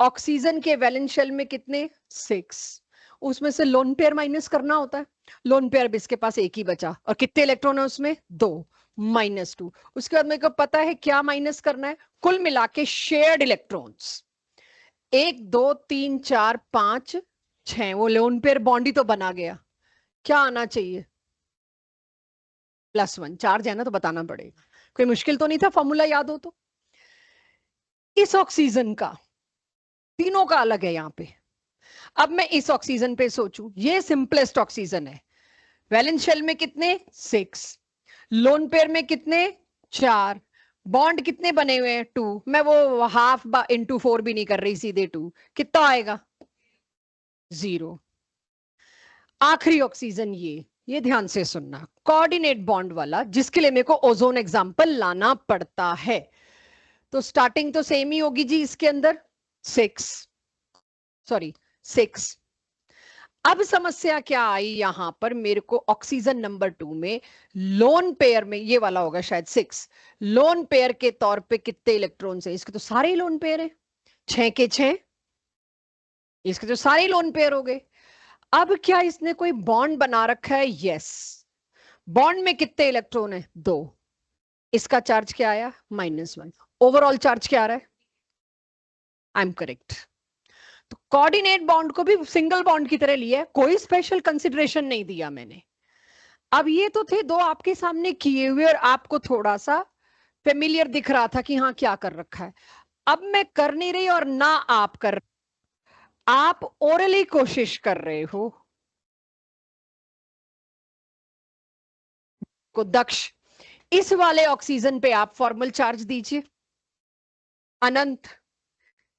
ऑक्सीजन के वैलेंस शेल में कितने, 6, उसमें से लोन पेयर माइनस करना होता है। लोन पेयर भी इसके पास एक ही बचा, और कितने इलेक्ट्रॉन है उसमें, 2, -2। उसके बाद मेरे को पता है क्या माइनस करना है, कुल मिला के शेयर्ड इलेक्ट्रॉन्स 1 2 3 4 5 6, वो लोन पेयर बॉन्ड ही तो बना गया। क्या आना चाहिए, +1। चार्ज है ना तो बताना पड़ेगा, कोई मुश्किल तो नहीं था, फॉर्मूला याद हो तो। इस ऑक्सीजन का तीनों का अलग है यहां पे। अब मैं इस ऑक्सीजन पे सोचूं, ये सिंपलेस्ट ऑक्सीजन है, वैलेंस शेल में कितने, 6, लोन पेयर में कितने, 4, बॉन्ड कितने बने हुए हैं, 2। मैं वो हाफ इंटू 4 भी नहीं कर रही, सीधे 2, कितना आएगा, 0। आखिरी ऑक्सीजन ये ध्यान से सुनना, कोऑर्डिनेट बॉन्ड वाला, जिसके लिए मेरे को ओजोन एग्जांपल लाना पड़ता है। तो स्टार्टिंग तो सेम ही होगी जी, इसके अंदर 6, 6। अब समस्या क्या आई यहां पर, मेरे को ऑक्सीजन नंबर 2 में लोन पेयर में, ये वाला होगा शायद 6, लोन पेयर के तौर पे कितने इलेक्ट्रॉन्स हैं, इसके तो सारे ही लोन पेयर है, 6 के 6, इसके तो सारे ही लोन पेयर हो गए। अब क्या इसने कोई बॉन्ड बना रखा है, यस। बॉन्ड में कितने इलेक्ट्रॉन है, 2, इसका चार्ज क्या आया, -1। ओवरऑल चार्ज क्या आ रहा है, आई एम करेक्ट। तो कोऑर्डिनेट बॉन्ड को भी सिंगल बॉन्ड की तरह लिया है, कोई स्पेशल कंसिडरेशन नहीं दिया मैंने। अब ये तो थे 2 आपके सामने किए हुए, और आपको थोड़ा सा फेमिलियर दिख रहा था कि हाँ क्या कर रखा है। अब मैं कर नहीं रही और ना आप कर, आप ओरली कोशिश कर रहे हो को दक्ष, इस वाले ऑक्सीजन पे आप फॉर्मल चार्ज दीजिए। अनंत,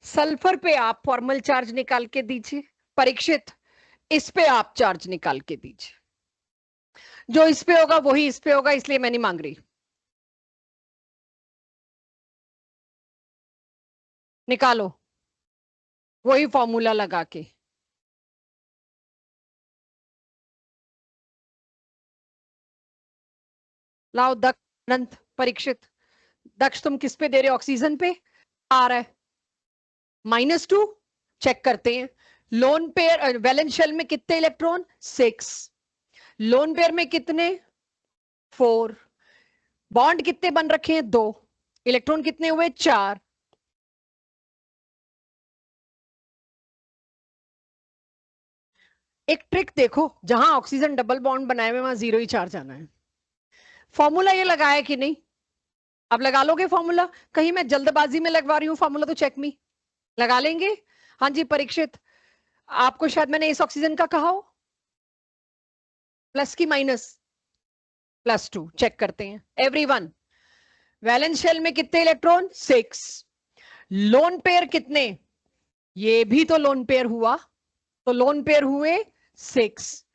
सल्फर पे आप फॉर्मल चार्ज निकाल के दीजिए। परीक्षित, इस पे आप चार्ज निकाल के दीजिए। जो इस पे होगा वही इस पे होगा, इसलिए मैं नहीं मांग रही। निकालो वही फॉर्मूला लगा के। लाओ दक्ष, अनंत, परीक्षित। दक्ष तुम किस पे दे रहे हो? ऑक्सीजन पे आ रहा है -2। चेक करते हैं। लोन पेयर वैलेंस शेल में कितने इलेक्ट्रॉन? 6। लोन पेयर में कितने? 4। बॉन्ड कितने बन रखे हैं? 2। इलेक्ट्रॉन कितने हुए? 4। एक ट्रिक देखो, जहां ऑक्सीजन डबल बॉन्ड बनाए हुए वहां 0 ही चार्ज आना है। फॉर्मूला ये लगाया कि नहीं? अब लगा लोगे फॉर्मूला? कहीं मैं जल्दबाजी में लगवा रही हूँ फॉर्मूला? तो चेक मी लगा लेंगे। हाँ जी परीक्षित, आपको शायद मैंने इस ऑक्सीजन का कहा हो प्लस की माइनस? +2। चेक करते हैं एवरीवन। वैलेंस शेल में कितने इलेक्ट्रॉन? 6। लोन पेयर कितने? ये भी तो लोन पेयर हुआ, तो लोन पेयर हुए 6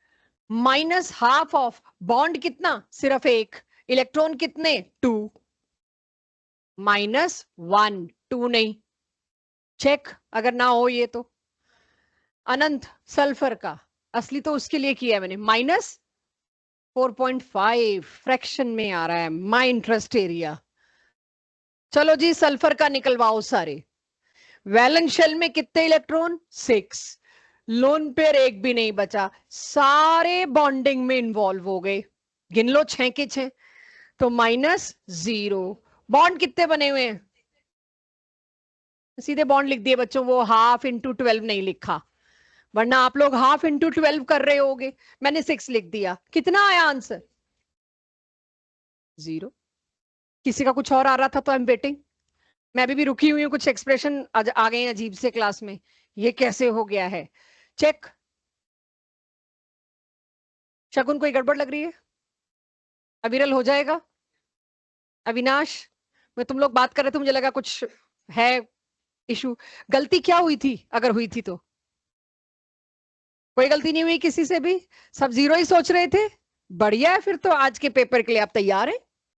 माइनस हाफ ऑफ बॉन्ड कितना? सिर्फ 1। इलेक्ट्रॉन कितने? 2 -1। 2 नहीं। चेक अगर ना हो ये तो। अनंत, सल्फर का असली तो उसके लिए किया है मैंने, -4.5 फ्रैक्शन में आ रहा है माय इंटरेस्ट एरिया। चलो जी सल्फर का निकलवाओ सारे। वैलेंस शेल में कितने इलेक्ट्रॉन? 6। लोन पेयर एक भी नहीं बचा, सारे बॉन्डिंग में इन्वॉल्व हो गए। गिन लो 6 के 6, तो -0। बॉन्ड कितने बने हुए हैं? सीधे बॉन्ड लिख दिए बच्चों, वो ½ × 12 नहीं लिखा, वरना आप लोग ½ × 12 कर रहे होगे। मैंने 6 लिख दिया। कितना आया आंसर? 0। किसी का कुछ और आ रहा था तो आई एम वेटिंग। मैं अभी भी रुकी हुई हूँ, कुछ एक्सप्रेशन आ गए हैं अजीब से क्लास में, ये कैसे हो गया है? चेक। शगुन कोई गड़बड़ लग रही है? अविरल हो जाएगा? अविनाश, मैं तुम लोग बात कर रहे थे, मुझे लगा कुछ है इशू। गलती क्या हुई थी अगर हुई थी तो? कोई गलती नहीं हुई किसी से भी, सब 0 ही सोच रहे थे। बढ़िया है, फिर तो आज के पेपर के लिए आप तैयार हैं।